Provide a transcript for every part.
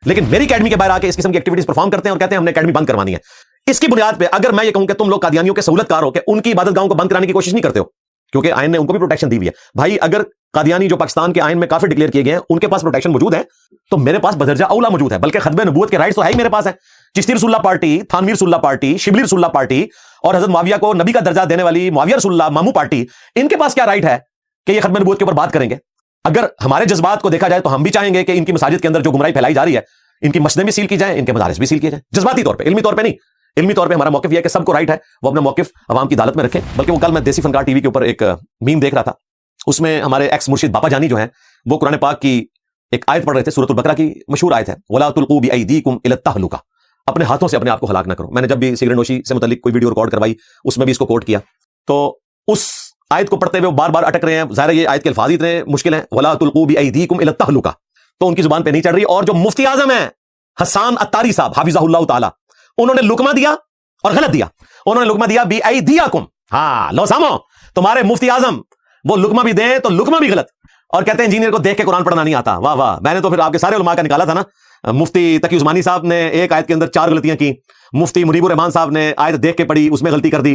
لیکن میری اکیڈمی کے باہر آ کے اس قسم کی ایکٹیویٹیز پرفارم کرتے ہیں اور کہتے ہیں ہم نے اکیڈمی بند کروانی ہے. اس کی بنیاد پہ اگر میں یہ کہوں کہ تم لوگ قادیانیوں کے سہولت کار ہو کہ ان کی عبادت گاہوں کو بند کرانے کی کوشش نہیں کرتے ہو, کیونکہ آئین نے ان کو بھی پروٹیکشن دی ہوئی ہے. بھائی اگر قادیانی جو پاکستان کے آئین میں کافر ڈکلیئر کیے گئے ہیں ان کے پاس پروٹیکشن موجود ہے, تو میرے پاس بدرجہ اولا موجود ہے, بلکہ ختم نبوت کے رائٹس تو ہے ہی میرے پاس ہے. چشتی رسول اللہ پارٹی, تھانوی رسول اللہ پارٹی, شبلی رسول اللہ پارٹی اور حضرت معاویہ کو نبی کا درجہ دینے والی معاویہ رسول اللہ مامو پارٹی, ان کے پاس کیا رائٹ ہے کہ یہ ختم نبوت کے اوپر بات کریں گے؟ اگر ہمارے جذبات کو دیکھا جائے تو ہم بھی چاہیں گے کہ ان کی مساجد کے اندر جو گمراہی پھیلائی جا رہی ہے ان کی مسجدیں بھی سیل کی جائیں, ان کے مدارس بھی سیل کیے جائیں, جذباتی طور پہ, علمی طور پہ نہیں. علمی طور پہ ہمارا موقف یہ ہے کہ سب کو رائٹ ہے وہ اپنا موقف عوام کی عدالت میں رکھیں. بلکہ وہ کل میں دیسی فنکار ٹی وی کے اوپر ایک میم دیکھ رہا تھا, اس میں ہمارے ایکس مرشد باپا جانی جو ہیں وہ قرآن پاک کی ایک آیت پڑھ رہے تھے, سورۃ البقرہ کی مشہور آیت ہے, وَلَا تُلْقُوا بِأَيْدِيكُمْ إِلَى التَّهْلُكَةِ, اپنے ہاتھوں سے اپنے آپ کو ہلاک نہ کرو. میں نے جب بھی سگریٹ نوشی سے متعلق کوئی ویڈیو ریکارڈ کروائی اس میں بھی اس کو کوٹ کیا, تو اس آیت کو پڑھتے ہوئے وہ بار بار اٹک رہے ہیں. ظاہر یہ آیت کے الفاظ اتنے مشکل ہیں, وَلَا تُلْقُوا بِأَيْدِيكُمْ إِلَى التَّهْلُكَةِ, تو ان کی زبان پہ نہیں چڑھ رہی. اور جو مفتی اعظم ہیں حسان اتاری صاحب حافظہ اللہ تعالی, انہوں نے لقمہ دیا اور غلط دیا. انہوں نے لقمہ دیا بِأَيْدِيكُمْ, ہاں لو سامو, تمہارے مفتی اعظم وہ لقمہ بھی دیں تو لقمہ بھی غلط, اور کہتے ہیں انجینئر کو دیکھ کے قرآن پڑھنا نہیں آتا. واہ واہ, میں نے تو پھر آپ کے سارے علماء کا نکالا تھا نا. مفتی تقی عثمانی صاحب نے ایک آیت کے اندر 4 غلطیاں کی, مفتی مریب الرحمان صاحب نے آیت دیکھ کے پڑھی اس میں غلطی کر دی,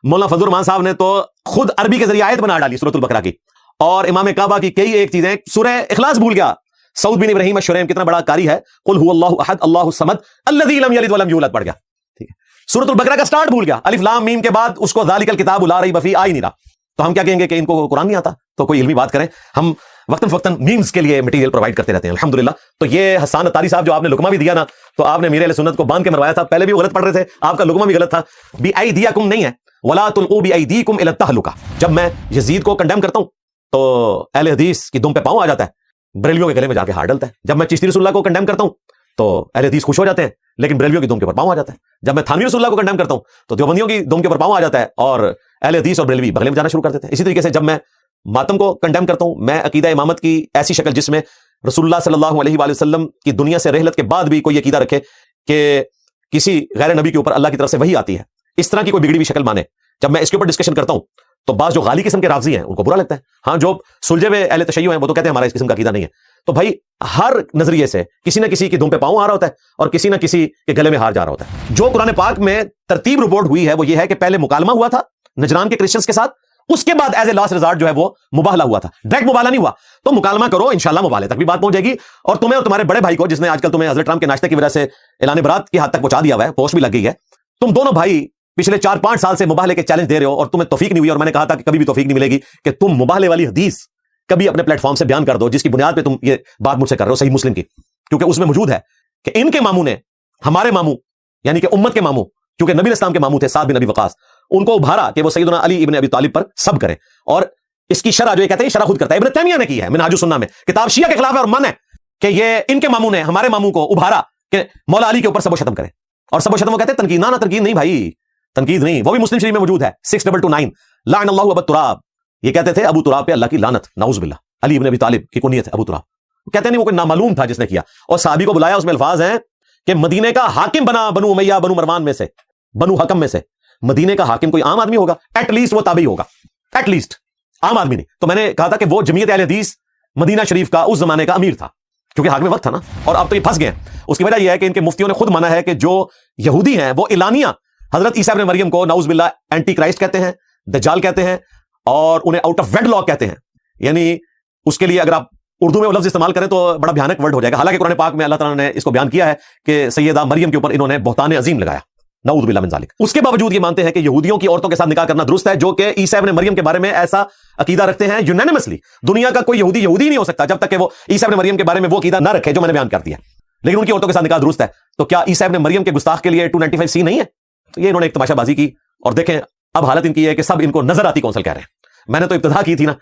مولانا فضل الرحمان صاحب نے تو خود عربی کے ذریعے آیت بنا ڈالی سورۃ البقرہ کی, اور امام کعبہ کی کئی ایک چیزیں. سورہ اخلاص بھول گیا سعود بن ابراہیم الشریم, کتنا بڑا قاری ہے, قل هو اللہ احد اللہ الصمد الذی لم یلد ولم یولد پڑھ گیا. ٹھیک ہے, سورۃ البقرہ کا سٹارٹ بھول گیا, الف لام میم کے بعد اس کو ذالک الکتاب لا ریب فیہ آ ہی نہیں رہا. تو ہم کیا کہیں گے کہ ان کو قرآن نہیں آتا؟ تو کوئی علمی بات کریں. ہم وقتاً فوقتاً میمز کے لیے مٹیریل پرووائڈ کرتے رہتے ہیں الحمدللہ. تو یہ حسان اتاری صاحب جو آپ نے لقمہ بھی دیا نا, تو آپ نے میرے اہل سنت کو باندھ کے مروایا تھا. پہلے بھی وہ غلط پڑھ رہے تھے, آپ کا لقمہ بھی غلط تھا. بِأَيْدِيكُمْ نہیں ہے, وَلَا تُلْقُوا بِأَيْدِيكُمْ إِلَى التَّهْلُكَةِ. جب میں یزید کو کنڈیم کرتا ہوں تو اہل حدیث کی دم پہ پاؤں آ جاتا ہے, بریلویوں کے گلے میں جا کے ہار ڈلتا ہے. جب میں چشتی رسول اللہ کو کنڈیم کرتا ہوں تو اہل حدیث خوش ہو جاتے ہیں, لیکن بریلویوں کی دم کے اوپر پاؤں آ جاتا ہے. جب میں تھانوی رسول اللہ کو کنڈیم کرتا ہوں تو دیوبندیوں کی دم کے اوپر پاؤں آ جاتا ہے, اور اہل حدیث اور بریلوی بغلے میں جانا شروع کر دیتے ہیں. اسی طریقے سے جب میں ماتم کو کنڈیم کرتا ہوں, میں عقیدہ امامت کی ایسی شکل جس میں رسول اللہ صلی اللہ علیہ وآلہ وسلم کی دنیا سے رحلت کے بعد بھی کوئی عقیدہ رکھے کہ کسی غیر نبی کے اوپر اللہ کی طرف سے وحی آتی ہے, اس طرح کی کوئی بگڑی ہوئی شکل مانے, جب میں اس کے اوپر ڈسکشن کرتا ہوں تو بعض جو غالی قسم کے رافضی ہیں ان کو برا لگتا ہے. ہاں, جو سلجھے ہوئے اہل تشیع ہیں وہ تو کہتے ہیں ہمارا اس قسم کا عقیدہ نہیں ہے. تو بھائی ہر نظریے سے کسی نہ کسی کی دم پہ پاؤں آ رہا ہوتا ہے اور کسی نہ کسی کے گلے میں ہار جا رہا ہوتا ہے. جو قرآن پاک میں ترتیب رپورٹ ہوئی ہے وہ یہ ہے کہ پہلے مکالمہ ہوا تھا نجران کے کرسچنز کے ساتھ, اس کے بعد ایز اے لاسٹ ریزارٹ جو ہے وہ مباہلہ ہوا تھا. ڈائریکٹ مباہلہ نہیں ہوا, تو مکالمہ کرو, انشاءاللہ مباہلے تک بھی بات پہنچ جائے گی. اور تمہیں اور تمہارے بڑے بھائی کو, جس نے آج کل تمہیں حضرت ٹرمپ کے ناشتے کی وجہ سے اعلان برات کی حد تک پہنچا دیا ہوا ہے, پوسٹ بھی لگ گئی ہے, تم دونوں بھائی پچھلے 4-5 سال سے مباہلے کے چیلنج دے رہے ہو اور تمہیں توفیق نہیں ہوئی. اور میں نے کہا تھا کہ کبھی بھی توفیق نہیں ملے گی کہ تم مباہلے والی حدیث کبھی اپنے پلیٹ فارم سے بیان کر دو جس کی بنیاد پہ تم یہ بات مجھ سے کر رہے ہو, صحیح مسلم کی, کیونکہ اس میں موجود ہے کہ ان کے ماموں نے ہمارے ماموں یعنی کہ امت کے ماموں, کیونکہ نبی اسلام کے ماموں تھے سعد بن ابی وقاص, ان کو ابھارا کہ وہ سیدنا علی ابن ابی طالب پر سب کریں. اور اس کی شرح جو یہ کہتے ہیں شرح خود کرتا ہے, ابن تیمیہ نے کی ہے منہاج السنہ میں, کتاب شیعہ کے خلاف ہے اور من ہے کہ یہ ان کے ماموں نے ہمارے ماموں کو ابھارا کہ مولا علی کے اوپر سب و شتم کریں. اور سب و شتم وہ کہتے ہیں تنقید, نہ تنقید نہیں بھائی, تنقید نہیں, وہ بھی مسلم شریف میں موجود ہے 6229, لعن اللہ ابا تراب. یہ کہتے تھے ابو تراب پہ اللہ کی لعنت, نعوذ باللہ. علی ابن ابی طالب کی کنیت ہے ابو تراب. کہتے نہیں وہ کوئی نامعلوم تھا جس نے کیا, اور صحابی کو بلایا, اس میں الفاظ ہیں کہ مدینے کا حاکم بنا بنو امیہ بنو مروان میں سے, بنو حکم میں سے. مدینے کا حاکم کوئی عام آدمی ہوگا, ایٹ لیسٹ وہ تابعی ہوگا, ایٹ لیسٹ, عام آدمی نہیں. تو میں نے کہا تھا کہ وہ جمعیت اہل حدیث مدینہ شریف کا اس زمانے کا امیر تھا, کیونکہ حاکم وقت تھا نا. اور اب تو یہ پھنس گئے ہیں. اس کی وجہ یہ ہے کہ ان کے مفتیوں نے خود مانا ہے کہ جو یہودی ہیں وہ اعلانیہ حضرت عیسیٰ ابن مریم کو نعوذ باللہ اینٹی کرائسٹ کہتے ہیں, دجال کہتے ہیں, اور انہیں آؤٹ آف ویڈ لاک کہتے ہیں. یعنی اس کے لیے اگر آپ اردو میں وہ لفظ استعمال کریں تو بڑا بھیانک ورڈ ہو جائے گا. حالانکہ قرآن پاک میں اللہ تعالیٰ نے اس کو بیان کیا ہے کہ سیدہ مریم کے اوپر انہوں نے بہتان عظیم لگایا, نعوذ باللہ من ذالک. اس کے باوجود یہ مانتے ہیں کہ یہودیوں کی عورتوں کے ساتھ نکاح کرنا درست ہے, جو کہ عیسیٰ ابن مریم کے بارے میں ایسا عقیدہ رکھتے ہیں یونینیمسلی. دنیا کا کوئی یہودی نہیں ہو سکتا جب تک کہ وہ عیسیٰ ابن مریم کے بارے میں وہ عقیدہ نہ رکھے جو میں نے بیان کر دیا, لیکن ان کی عورتوں کے ساتھ نکاح درست ہے. تو کیا عیسیٰ ابن مریم کے گستاخ کے لیے 295C نہیں ہے؟ تو یہ انہوں نے ایک تماشا بازی کی, اور دیکھیں اب حالت ان کی ہے کہ سب ان کو نظر آتی کونسل کہہ رہے ہیں. میں نے تو ابتدا کی تھی نا,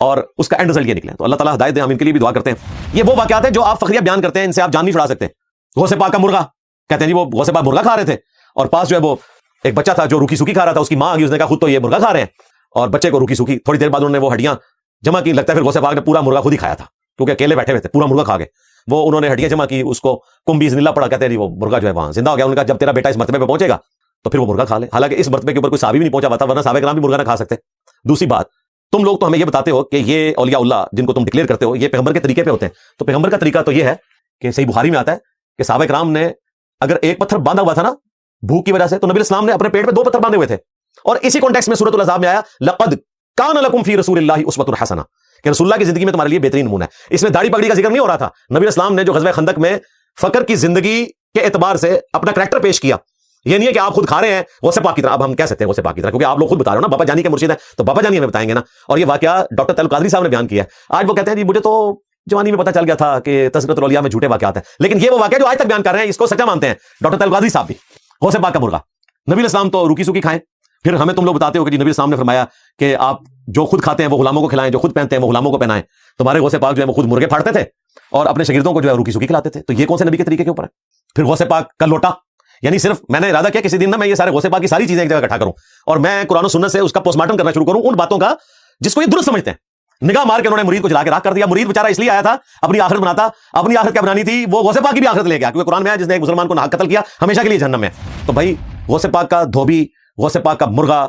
اور اس کا اینڈ رزلٹ یہ نکلے. تو اللہ تعالیٰ ہدایت دے, ہم ان کے لیے بھی دعا کرتے ہیں. یہ وہ واقعات ہیں جو آپ فخریہ بیان کرتے ہیں, ان سے آپ جان نہیں چھڑا سکتے. غوث پاک کا مرغا, کہتے ہیں جی وہ غوث پاک مرغا کھا رہے تھے, اور پاس جو ہے وہ ایک بچہ تھا جو روکی سوکی کھا رہا تھا, اس کی ماں آ گئی, اس نے کہا خود تو یہ مرغا کھا رہے ہیں, اور بچے کو روکی سوکی. تھوڑی دیر بعد انہوں نے وہ ہڈیاں جمع کی, لگتا ہے پھر غوث پاک نے پورا مرغا خود ہی کھایا تھا, کیونکہ اکیلے بیٹھے ہوئے تھے, پورا مرغا کھا گئے. وہ انہوں نے ہڈیاں جمع کی, اس کو کمبی زندہ پڑا, کہتے ہیں جی وہ مرغا جو ہے وہاں زندہ ہو گیا. ان کا جب تیرا بیٹا اس مرتبے پہ پہنچے گا تو پھر وہ مرغا کھا لے. حالانکہ اس مرتبے کے اوپر کوئی صحابی بھی نہیں پہنچا ہوا تھا, ورنہ صحابہ کرام بھی مرغا نہ کھا سکتے. دوسری بات, تم لوگ تو ہمیں یہ بتاتے ہو کہ یہ اولیاء اللہ جن کو تم ڈکلیئر کرتے ہو یہ پیغمبر کے طریقے پہ ہوتے ہیں. تو پیغمبر کا طریقہ تو یہ ہے کہ صحیح بخاری میں آتا ہے کہ صحابہ کرام نے اگر ایک پتھر باندھا ہوا تھا نا بھوک کی وجہ سے، تو نبی اسلام نے اپنے پیٹ میں 2 پتھر باندھے ہوئے تھے. اور اسی کانٹیکسٹ میں سورۃ الاحزاب میں آیا لقد کان لکم فی رسول اللہ اسوۃ حسنہ، کہ رسول اللہ کی زندگی میں تمہارے لیے بہترین نمونہ ہے. اس میں داڑھی پگڑی کا ذکر نہیں ہو رہا تھا. نبی اسلام نے جو غزوہ خندق میں فقر کی زندگی کے اعتبار سے اپنا کریکٹر پیش کیا. یہ نہیں ہے کہ آپ خود کھا رہے ہیں غوث پاک کی طرح. اب ہم کہہ سکتے ہیں غوث پاک کی طرح کیونکہ آپ لوگ خود بتا رہے ہو نا، بابا جانی کے مرشد ہیں تو بابا جانی ہمیں بتائیں گے نا. اور یہ واقعہ ڈاکٹر طیب القادری صاحب نے بیان کیا ہے. آج وہ کہتے ہیں جی مجھے تو جوانی میں پتہ چل گیا تھا کہ تذکرۃ الاولیاء میں جھوٹے واقعات ہیں، لیکن یہ وہ واقعہ جو آج تک بیان کر رہے ہیں اس کو سچا مانتے ہیں ڈاکٹر طیب القادری صاحب بھی. غوث پاک کا مرغا، نبی اسلام تو روکی سوکی کھائیں، پھر ہمیں تم لوگ بتاتے ہو کہ جی نبی اسلام نے فرمایا کہ آپ جو خود کھاتے ہیں وہ غلاموں کو کھلائیں، جو خود پہنتے ہیں وہ غلاموں کو پہنائیں. تمہارے غوث پاک جو ہے وہ خود مرغے پھاڑتے تھے اور اپنے شاگردوں کو جو ہے روکی سوکی کھلاتے تھے. تو یہ کون سے نبی کے طریقے کے اوپر ہے؟ پھر غوث پاک کا لوٹا، یعنی صرف میں نے ارادہ کیا کسی دن نا میں یہ سارے غوث پاک کی ساری چیزیں ایک جگہ اکٹھا کروں اور میں قرآن و سنت سے اس کا پوسٹ مارٹم کرنا شروع کروں ان باتوں کا جس کو یہ درست سمجھتے ہیں. نگاہ مار کے انہوں نے مرید کو جلا کے راکھ کر دیا. مرید بیچارہ اس لیے آیا تھا اپنی آخرت بناتا. اپنی آخرت کیا بنانی تھی؟ وہ غوث پاک کی بھی آخرت لے گیا، کیونکہ قرآن میں ہے جس نے ایک مسلمان کو ناحق قتل کیا ہمیشہ کے لیے جہنم میں. تو بھائی غوث پاک کا دھوبی، غوث پاک کا مرغا،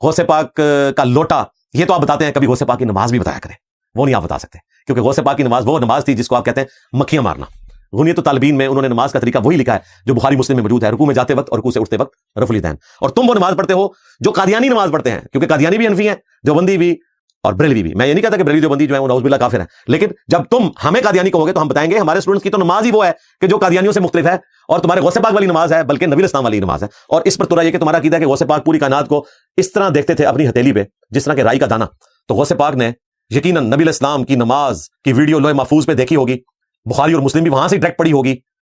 غوث پاک کا لوٹا، یہ تو آپ بتاتے ہیں. کبھی غوث پاک کی نماز بھی بتایا کریں، وہ نہیں آپ بتا سکتے، کیونکہ غوث پاک کی نماز وہ نماز تھی جس کو آپ کہتے ہیں مکھیاں مارنا. غنیۃ الطالبین میں انہوں نے نماز کا طریقہ وہی لکھا ہے جو بخاری مسلم میں موجود ہے، رکوع میں جاتے وقت اور رکوع سے اٹھتے وقت رفع الیدین. اور تم وہ نماز پڑھتے ہو جو قادیانی نماز پڑھتے ہیں، کیونکہ قادیانی بھی حنفی ہیں، دیوبندی بھی اور بریلوی بھی. میں یہ نہیں کہتا کہ بریلوی دیوبندی جو ہے وہ نعوذ باللہ کافر ہیں، لیکن جب تم ہمیں قادیانی کہو گے تو ہم بتائیں گے ہمارے اسٹوڈنٹس کی تو نماز ہی وہ ہے کہ جو قادیانیوں سے مختلف ہے، اور تمہارے غوث پاک والی نماز ہے بلکہ نبی اسلام والی نماز ہے. اور اس پر تو یہ کہ تمہارا عقیدہ ہے کہ غوث پاک پوری کائنات کو اس طرح دیکھتے تھے اپنی ہتھیلی پہ جس طرح کہ رائی کا دانہ. تو غوث پاک نے یقیناً نبی اسلام کی نماز کی ویڈیو لوح محفوظ پہ دیکھی ہوگی، بخاری اور مسلم بھی وہاں سے ڈائریکٹ پڑھی ہوگی،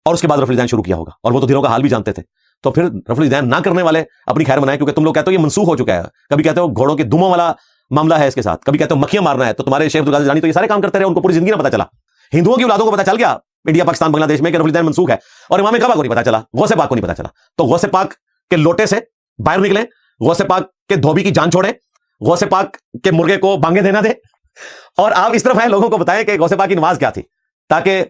اور اس کے بعد رفع الیدین شروع کیا ہوگا. اور وہ تو دلوں کا حال بھی جانتے تھے. تو پھر رفع الیدین نہ کرنے والے اپنی خیر منائیں، کیونکہ تم لوگ کہتے ہو یہ منسوخ ہو چکا ہے. کبھی کہتے ہو گھوڑوں کے دموں والا معاملہ ہے اس کے ساتھ، کبھی کہتے ہو مکھیاں مارنا ہے. تو تمہارے شیخ عبدالقادر جیلانی تو یہ سارے کام کرتے رہے، ان کو پوری زندگی نہ پتا چلا. ہندوؤں کی اولادوں کو پتا چل گیا انڈیا پاکستان بنگلہ دیش میں کہ رفع الیدین منسوخ ہے، اور امام کعبہ کو نہیں پتا چلا، غوث پاک کو نہیں پتا چلا. تو غوث پاک کے لوٹے سے باہر نکلیں، غوث پاک کے دھوبی کی جان چھوڑیں، غوث پاک کے مرغے کو بانگے دینا دیں، اور آپ اس طرف آئے لوگوں کو بتائیں کہ غوث پاک کی نماز کیا تھی، تاکہ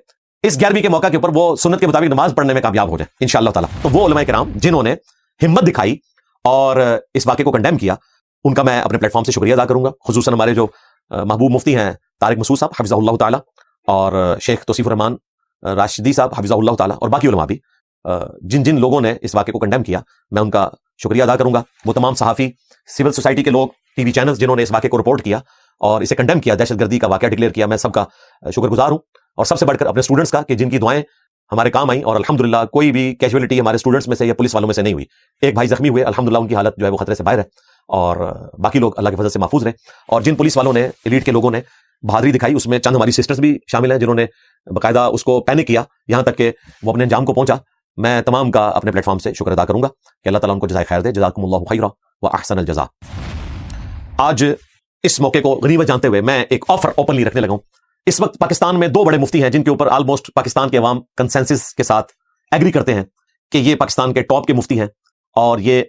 اس 11ویں کے موقع کے اوپر وہ سنت کے مطابق نماز پڑھنے میں کامیاب ہو جائے انشاءاللہ تعالی. تو وہ علماء کرام جنہوں نے ہمت دکھائی اور اس واقعے کو کنڈیم کیا، ان کا میں اپنے پلیٹ فارم سے شکریہ ادا کروں گا. خصوصاً ہمارے جو محبوب مفتی ہیں طارق مسعود صاحب حفظہ اللہ تعالی، اور شیخ توصیف الرحمان راشدی صاحب حفظہ اللہ تعالی، اور باقی علماء بھی جن جن لوگوں نے اس واقعے کو کنڈیم کیا، میں ان کا شکریہ ادا کروں گا. وہ تمام صحافی، سول سوسائٹی کے لوگ، ٹی وی چینلز جنہوں نے اس واقعے کو رپورٹ کیا اور اسے کنڈیم کیا، دہشت گردی کا واقعہ ڈکلیئر کیا، میں سب کا شکر گزار ہوں. اور سب سے بڑھ کر اپنے اسٹوڈنٹس کا کہ جن کی دعائیں ہمارے کام آئیں، اور الحمدللہ کوئی بھی کیجویلٹی ہمارے اسٹوڈنٹس میں سے یا پولیس والوں میں سے نہیں ہوئی. ایک بھائی زخمی ہوئے، الحمدللہ ان کی حالت جو ہے وہ خطرے سے باہر ہے، اور باقی لوگ اللہ کے فضل سے محفوظ رہے. اور جن پولیس والوں نے، ایلیٹ کے لوگوں نے بہادری دکھائی، اس میں چند ہماری سسٹرز بھی شامل ہیں جنہوں نے باقاعدہ اس کو پینک کیا یہاں تک کہ وہ اپنے انجام کو پہنچا. میں تمام کا اپنے پلیٹ فارم سے شکر ادا کروں گا کہ اللہ تعالیٰ ان کو جزائے خیر دے. جزاکم اللہ خیرا واحسن الجزاء. آج اس موقع کو غنیمت جانتے ہوئے میں ایک آفر اوپنلی رکھنے لگا ہوں. اس وقت پاکستان میں 2 بڑے مفتی ہیں جن کے اوپر آلموسٹ پاکستان کے عوام کنسنسس کے ساتھ ایگری کرتے ہیں کہ یہ پاکستان کے ٹاپ کے مفتی ہیں اور یہ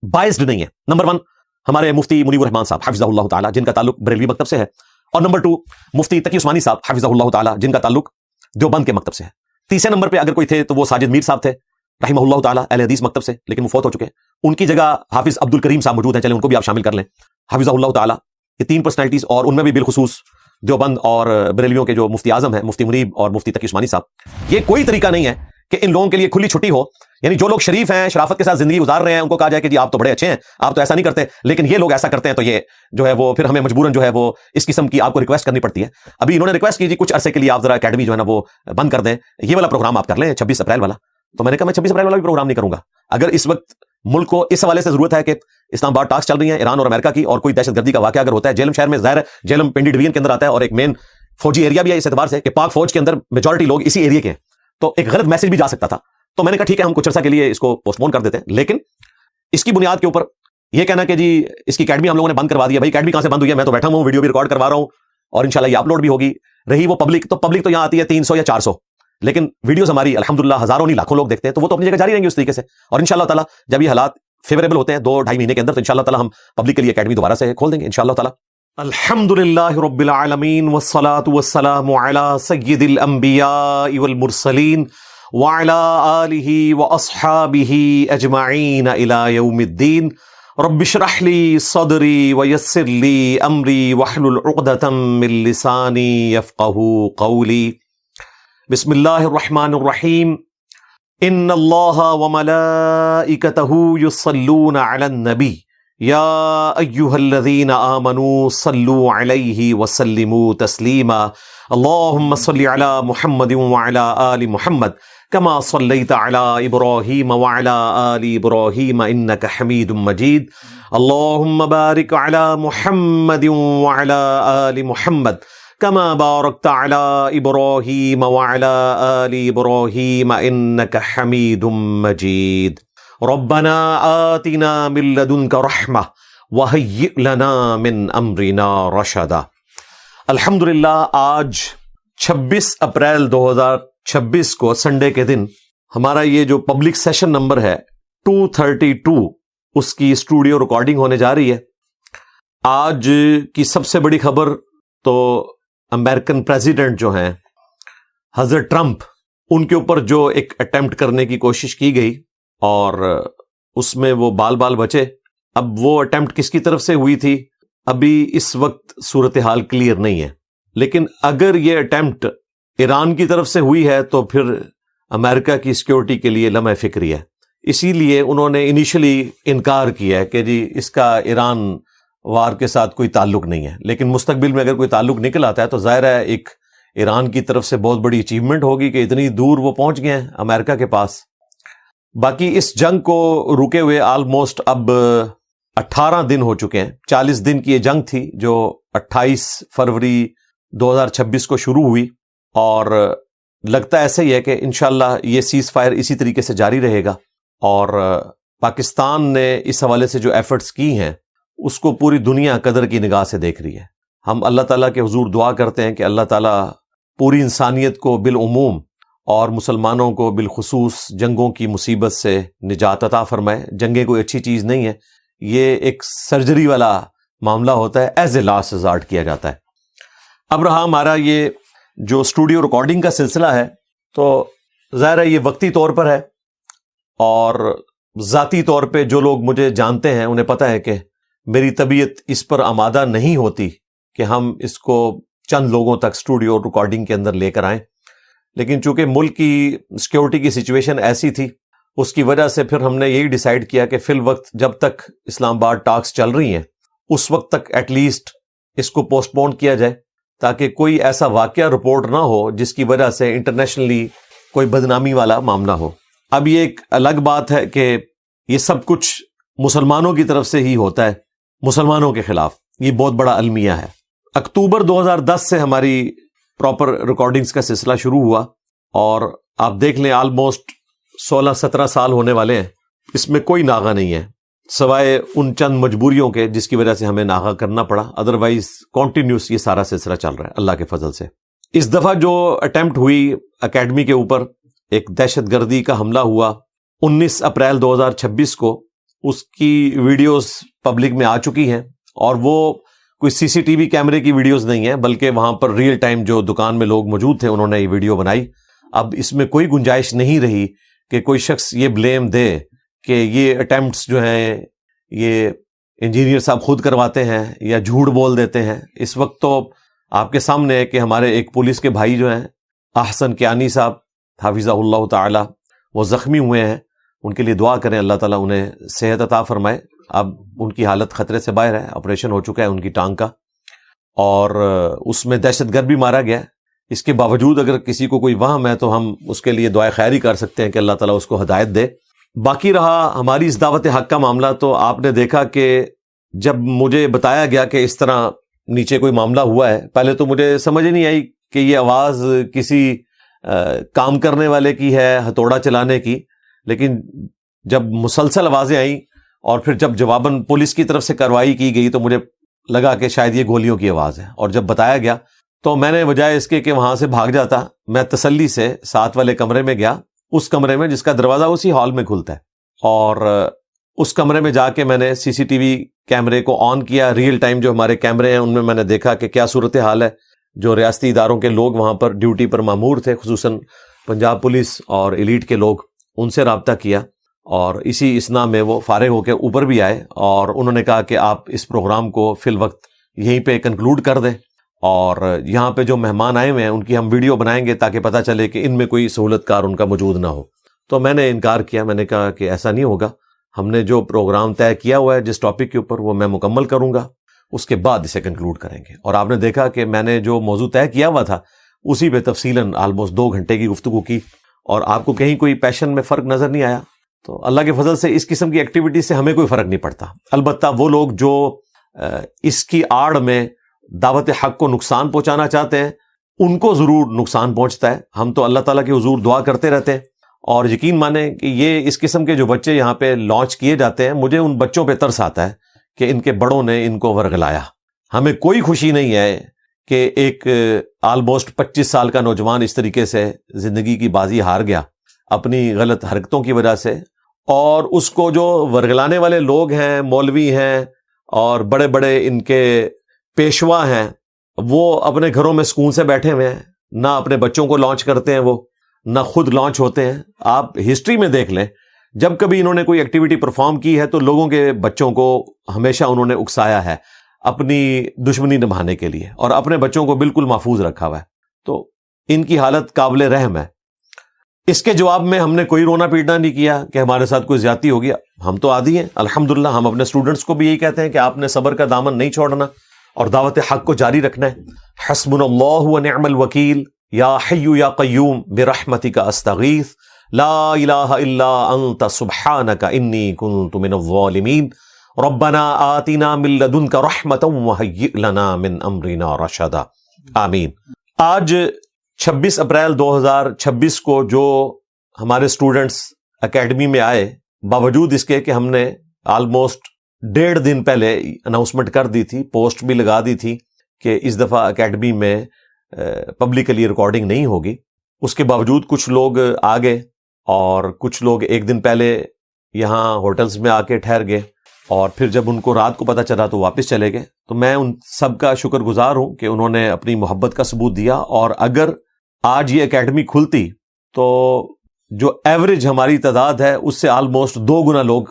بائسڈ نہیں ہے. نمبر 1 ہمارے مفتی منیب الرحمان صاحب حفظہ اللہ تعالی، جن کا تعلق بریلوی مکتب سے ہے، اور نمبر 2 مفتی تقی عثمانی صاحب حفظہ اللہ تعالی، جن کا تعلق دیوبند کے مکتب سے ہے. تیسرے نمبر پہ اگر کوئی تھے تو وہ ساجد میر صاحب تھے رحمہ اللہ تعالی، اہل حدیث مکتب سے، لیکن وہ فوت ہو چکے. ان کی جگہ حافظ عبد الکریم صاحب موجود ہیں، چلیں ان کو بھی آپ شامل کر لیں حفظہ اللہ تعالی. یہ 3 پرسنالٹیز، اور ان میں بھی بالخصوص دیوبند اور بریلویوں کے جو مفتی اعظم ہیں مفتی منیب اور مفتی تقی عثمانی صاحب. یہ کوئی طریقہ نہیں ہے کہ ان لوگوں کے لیے کھلی چھٹی ہو، یعنی جو لوگ شریف ہیں، شرافت کے ساتھ زندگی گزار رہے ہیں، ان کو کہا جائے کہ جی آپ تو بڑے اچھے ہیں، آپ تو ایسا نہیں کرتے، لیکن یہ لوگ ایسا کرتے ہیں تو یہ جو ہے وہ پھر ہمیں مجبوراً جو ہے وہ اس قسم کی آپ کو ریکویسٹ کرنی پڑتی ہے. ابھی انہوں نے ریکویسٹ کی جی کچھ عرصے کے لیے آپ ذرا اکیڈمی جو ہے نا وہ بند کر دیں، یہ والا پروگرام آپ کر لیں 26 اپریل والا. تو میں نے کہا میں 26 اپریل والا بھی پروگرام نہیں کروں گا. اگر اس وقت ملک کو اس حوالے سے ضرورت ہے کہ اسلام آباد ٹاکس چل رہی ہیں ایران اور امریکہ کی، اور کوئی دہشت گردی کا واقعہ اگر ہوتا ہے جیلم شہر میں، ظاہر ہے جیلم پنڈی ڈویژن کے اندر آتا ہے اور ایک مین فوجی ایریا بھی ہے اس اعتبار سے کہ پاک فوج کے اندر میجورٹی لوگ اسی ایریا کے ہیں، تو ایک غلط میسج بھی جا سکتا تھا. تو میں نے کہا ٹھیک ہے ہم کچھ عرصہ کے لیے اس کو پوسٹ پون کر دیتے ہیں. لیکن اس کی بنیاد کے اوپر یہ کہنا کہ جی اس کی اکیڈمی ہم لوگوں نے بند کروا دیا، بھائی اکیڈمی کہاں سے بند ہوئی ہے؟ میں تو بیٹھا ہوں، ویڈیو بھی ریکارڈ کروا رہا ہوں، اور انشاءاللہ یہ اپلوڈ بھی ہوگی. رہی وہ پبلک تو یہاں آتی ہے 300 یا 400، لیکن ویڈیوز ہماری الحمدللہ ہزاروں نہیں لاکھوں لوگ دیکھتے ہیں، تو وہ تو اپنی جگہ جاری رہیں گے اس طریقے سے. اور انشاءاللہ تعالی جب یہ حالات فیوریبل ہوتے ہیں 2-2.5 مہینے کے اندر، تو انشاءاللہ تعالی ہم پبلک کے لیے اکیڈمی دوبارہ سے کھول دیں گے انشاءاللہ تعالی. الحمدللہ رب العالمین والصلاة والسلام علی سید الانبیاء والمرسلین وعلی آلہ واصحابہ اجمعین الی یوم الدین. رب اشرح لی صدری ویسر لی امری واحلل عقدۃ من لسانی یفقہوا قولی. بسم اللہ الرحمن الرحیم. ان اللہ وملائکتہ یصلون علی النبی یا ایہا الذین آمنوا صلوا علیہ وسلموا تسلیما اللہم صل علی محمد وعلی آل محمد کما صلیت علی ابراہیم وعلی آل ابراہیم انک حمید مجید اللہم بارک علی محمد وعلی آل محمد کما بارکت علی ابراہیم وعلی آل ابراہیم انک حمید مجید ربنا آتنا من لدنک رحمہ وہیئ لنا من امرنا رشدا۔ الحمدللہ آج 26 اپریل 2026 کو سنڈے کے دن ہمارا یہ جو پبلک سیشن نمبر ہے 232 اس کی اسٹوڈیو ریکارڈنگ ہونے جا رہی ہے۔ آج کی سب سے بڑی خبر تو امریکن پریزیڈنٹ جو ہیں حضرت ٹرمپ، ان کے اوپر جو ایک اٹیمپٹ کرنے کی کوشش کی گئی اور اس میں وہ بال بچے۔ اب وہ اٹیمپٹ کس کی طرف سے ہوئی تھی ابھی اس وقت صورتحال کلیئر نہیں ہے، لیکن اگر یہ اٹیمپٹ ایران کی طرف سے ہوئی ہے تو پھر امریکہ کی سیکیورٹی کے لیے لمحہ فکری ہے۔ اسی لیے انہوں نے انیشلی انکار کیا ہے کہ جی اس کا ایران وار کے ساتھ کوئی تعلق نہیں ہے، لیکن مستقبل میں اگر کوئی تعلق نکل آتا ہے تو ظاہر ہے ایک ایران کی طرف سے بہت بڑی اچیومنٹ ہوگی کہ اتنی دور وہ پہنچ گئے ہیں امریکہ کے پاس۔ باقی اس جنگ کو رکے ہوئے آلموسٹ اب 18 دن ہو چکے ہیں۔ 40 دن کی یہ جنگ تھی جو 28 فروری 2026 کو شروع ہوئی، اور لگتا ایسا ہی ہے کہ انشاءاللہ یہ سیز فائر اسی طریقے سے جاری رہے گا، اور پاکستان نے اس حوالے سے جو ایفرٹس کی ہیں اس کو پوری دنیا قدر کی نگاہ سے دیکھ رہی ہے۔ ہم اللہ تعالیٰ کے حضور دعا کرتے ہیں کہ اللہ تعالیٰ پوری انسانیت کو بالعموم اور مسلمانوں کو بالخصوص جنگوں کی مصیبت سے نجات عطا فرمائے۔ جنگیں کوئی اچھی چیز نہیں ہے، یہ ایک سرجری والا معاملہ ہوتا ہے، ایز اے لاسٹ ریزارٹ کیا جاتا ہے۔ اب رہا ہمارا یہ جو اسٹوڈیو ریکارڈنگ کا سلسلہ ہے تو ظاہر ہے یہ وقتی طور پر ہے، اور ذاتی طور پہ جو لوگ مجھے جانتے ہیں انہیں پتہ ہے کہ میری طبیعت اس پر آمادہ نہیں ہوتی کہ ہم اس کو چند لوگوں تک اسٹوڈیو ریکارڈنگ کے اندر لے کر آئیں، لیکن چونکہ ملک کی سیکیورٹی کی سچویشن ایسی تھی اس کی وجہ سے پھر ہم نے یہی ڈیسائیڈ کیا کہ فی الوقت جب تک اسلام آباد ٹاکس چل رہی ہیں اس وقت تک ایٹ لیسٹ اس کو پوسٹ پون کیا جائے، تاکہ کوئی ایسا واقعہ رپورٹ نہ ہو جس کی وجہ سے انٹرنیشنلی کوئی بدنامی والا معاملہ ہو۔ اب یہ ایک الگ بات ہے کہ یہ سب کچھ مسلمانوں کی طرف سے ہی ہوتا ہے، مسلمانوں کے خلاف، یہ بہت بڑا المیہ ہے۔ اکتوبر 2010 سے ہماری پراپر ریکارڈنگز کا سلسلہ شروع ہوا، اور آپ دیکھ لیں آلموسٹ 16-17 سال ہونے والے ہیں، اس میں کوئی ناغہ نہیں ہے سوائے ان چند مجبوریوں کے جس کی وجہ سے ہمیں ناغہ کرنا پڑا، ادروائز کنٹینیوس یہ سارا سلسلہ چل رہا ہے اللہ کے فضل سے۔ اس دفعہ جو اٹیمپٹ ہوئی اکیڈمی کے اوپر، ایک دہشت گردی کا حملہ ہوا 19 اپریل 2026 کو، اس کی ویڈیوز پبلک میں آ چکی ہیں، اور وہ کوئی سی سی ٹی وی کیمرے کی ویڈیوز نہیں ہیں بلکہ وہاں پر ریئل ٹائم جو دکان میں لوگ موجود تھے انہوں نے یہ ویڈیو بنائی۔ اب اس میں کوئی گنجائش نہیں رہی کہ کوئی شخص یہ بلیم دے کہ یہ اٹیمپٹس جو ہیں یہ انجینئر صاحب خود کرواتے ہیں یا جھوٹ بول دیتے ہیں۔ اس وقت تو آپ کے سامنے ہے کہ ہمارے ایک پولیس کے بھائی جو ہیں احسن کیانی صاحب حافظہ اللہ تعالی، وہ زخمی ہوئے ہیں، ان کے لیے دعا کریں اللہ تعالیٰ انہیں صحت عطا فرمائے۔ اب ان کی حالت خطرے سے باہر ہے، آپریشن ہو چکا ہے ان کی ٹانگ کا، اور اس میں دہشت گرد بھی مارا گیا ہے۔ اس کے باوجود اگر کسی کو کوئی وہم ہے تو ہم اس کے لیے دعائے خیر ہی کر سکتے ہیں کہ اللہ تعالیٰ اس کو ہدایت دے۔ باقی رہا ہماری اس دعوت حق کا معاملہ، تو آپ نے دیکھا کہ جب مجھے بتایا گیا کہ اس طرح نیچے کوئی معاملہ ہوا ہے، پہلے تو مجھے سمجھ نہیں آئی کہ یہ آواز کسی کام کرنے والے کی ہے، ہتھوڑا چلانے کی، لیکن جب مسلسل آوازیں آئیں اور پھر جب جواباً پولیس کی طرف سے کارروائی کی گئی تو مجھے لگا کہ شاید یہ گولیوں کی آواز ہے، اور جب بتایا گیا تو میں نے بجائے اس کے کہ وہاں سے بھاگ جاتا، میں تسلی سے ساتھ والے کمرے میں گیا، اس کمرے میں جس کا دروازہ اسی ہال میں کھلتا ہے، اور اس کمرے میں جا کے میں نے سی سی ٹی وی کیمرے کو آن کیا۔ ریئل ٹائم جو ہمارے کیمرے ہیں ان میں نے دیکھا کہ کیا صورتحال ہے۔ جو ریاستی اداروں کے لوگ وہاں پر ڈیوٹی پر مامور تھے، خصوصاً پنجاب پولیس اور ایلیٹ کے لوگ، ان سے رابطہ کیا، اور اسی اسنا میں وہ فارغ ہو کے اوپر بھی آئے، اور انہوں نے کہا کہ آپ اس پروگرام کو فی الوقت یہیں پہ کنکلوڈ کر دیں، اور یہاں پہ جو مہمان آئے ہوئے ہیں ان کی ہم ویڈیو بنائیں گے تاکہ پتہ چلے کہ ان میں کوئی سہولت کار ان کا موجود نہ ہو۔ تو میں نے انکار کیا. میں نے کہا کہ ایسا نہیں ہوگا, ہم نے جو پروگرام طے کیا ہوا ہے جس ٹاپک کے اوپر وہ میں مکمل کروں گا, اس کے بعد اسے کنکلوڈ کریں گے. اور آپ نے دیکھا کہ میں نے جو موضوع طے کیا ہوا تھا اسی پہ تفصیلاً آلموسٹ 2 گھنٹے کی گفتگو کی, اور آپ کو کہیں کوئی پیشن میں فرق نظر نہیں آیا. تو اللہ کے فضل سے اس قسم کی ایکٹیویٹی سے ہمیں کوئی فرق نہیں پڑتا. البتہ وہ لوگ جو اس کی آڑ میں دعوت حق کو نقصان پہنچانا چاہتے ہیں ان کو ضرور نقصان پہنچتا ہے. ہم تو اللہ تعالیٰ کے حضور دعا کرتے رہتے ہیں, اور یقین مانیں کہ یہ اس قسم کے جو بچے یہاں پہ لانچ کیے جاتے ہیں, مجھے ان بچوں پہ ترس آتا ہے کہ ان کے بڑوں نے ان کو ورگلایا. ہمیں کوئی خوشی نہیں ہے کہ ایک آلموسٹ 25 سال کا نوجوان اس طریقے سے زندگی کی بازی ہار گیا اپنی غلط حرکتوں کی وجہ سے, اور اس کو جو ورگلانے والے لوگ ہیں, مولوی ہیں اور بڑے بڑے ان کے پیشوا ہیں, وہ اپنے گھروں میں سکون سے بیٹھے ہوئے ہیں, نہ اپنے بچوں کو لانچ کرتے ہیں, وہ نہ خود لانچ ہوتے ہیں. آپ ہسٹری میں دیکھ لیں, جب کبھی انہوں نے کوئی ایکٹیویٹی پرفارم کی ہے تو لوگوں کے بچوں کو ہمیشہ انہوں نے اکسایا ہے اپنی دشمنی نبھانے کے لیے, اور اپنے بچوں کو بالکل محفوظ رکھا ہوا ہے. تو ان کی حالت قابل رحم ہے. اس کے جواب میں ہم نے کوئی رونا پیٹنا نہیں کیا کہ ہمارے ساتھ کوئی زیادتی ہو گیا. ہم تو عادی ہیں الحمدللہ. ہم اپنے اسٹوڈنٹس کو بھی یہی کہتے ہیں کہ آپ نے صبر کا دامن نہیں چھوڑنا اور دعوت حق کو جاری رکھنا ہے. حسبنا اللہ ونعم الوکیل یا حی یا قیوم برحمتک استغیث لا الہ الا انت سبحانک انی کنت من الظالمین ربنا آتنا من لدنک رحمتا وہیئ لنا من امرنا رشدا. آمین. آج 26 اپریل 2026 کو جو ہمارے اسٹوڈنٹس اکیڈمی میں آئے, باوجود اس کے کہ ہم نے آلموسٹ 1.5 دن پہلے اناؤنسمنٹ کر دی تھی, پوسٹ بھی لگا دی تھی کہ اس دفعہ اکیڈمی میں پبلکلی ریکارڈنگ نہیں ہوگی, اس کے باوجود کچھ لوگ آ گئے اور کچھ لوگ 1 دن پہلے یہاں ہوٹلز میں آ کے ٹھہر گئے, اور پھر جب ان کو رات کو پتہ چلا تو واپس چلے گئے. تو میں ان سب کا شکر گزار ہوں کہ انہوں نے اپنی محبت کا ثبوت دیا. اور اگر آج یہ اکیڈمی کھلتی تو جو ایوریج ہماری تعداد ہے اس سے آلموسٹ 2 گنا لوگ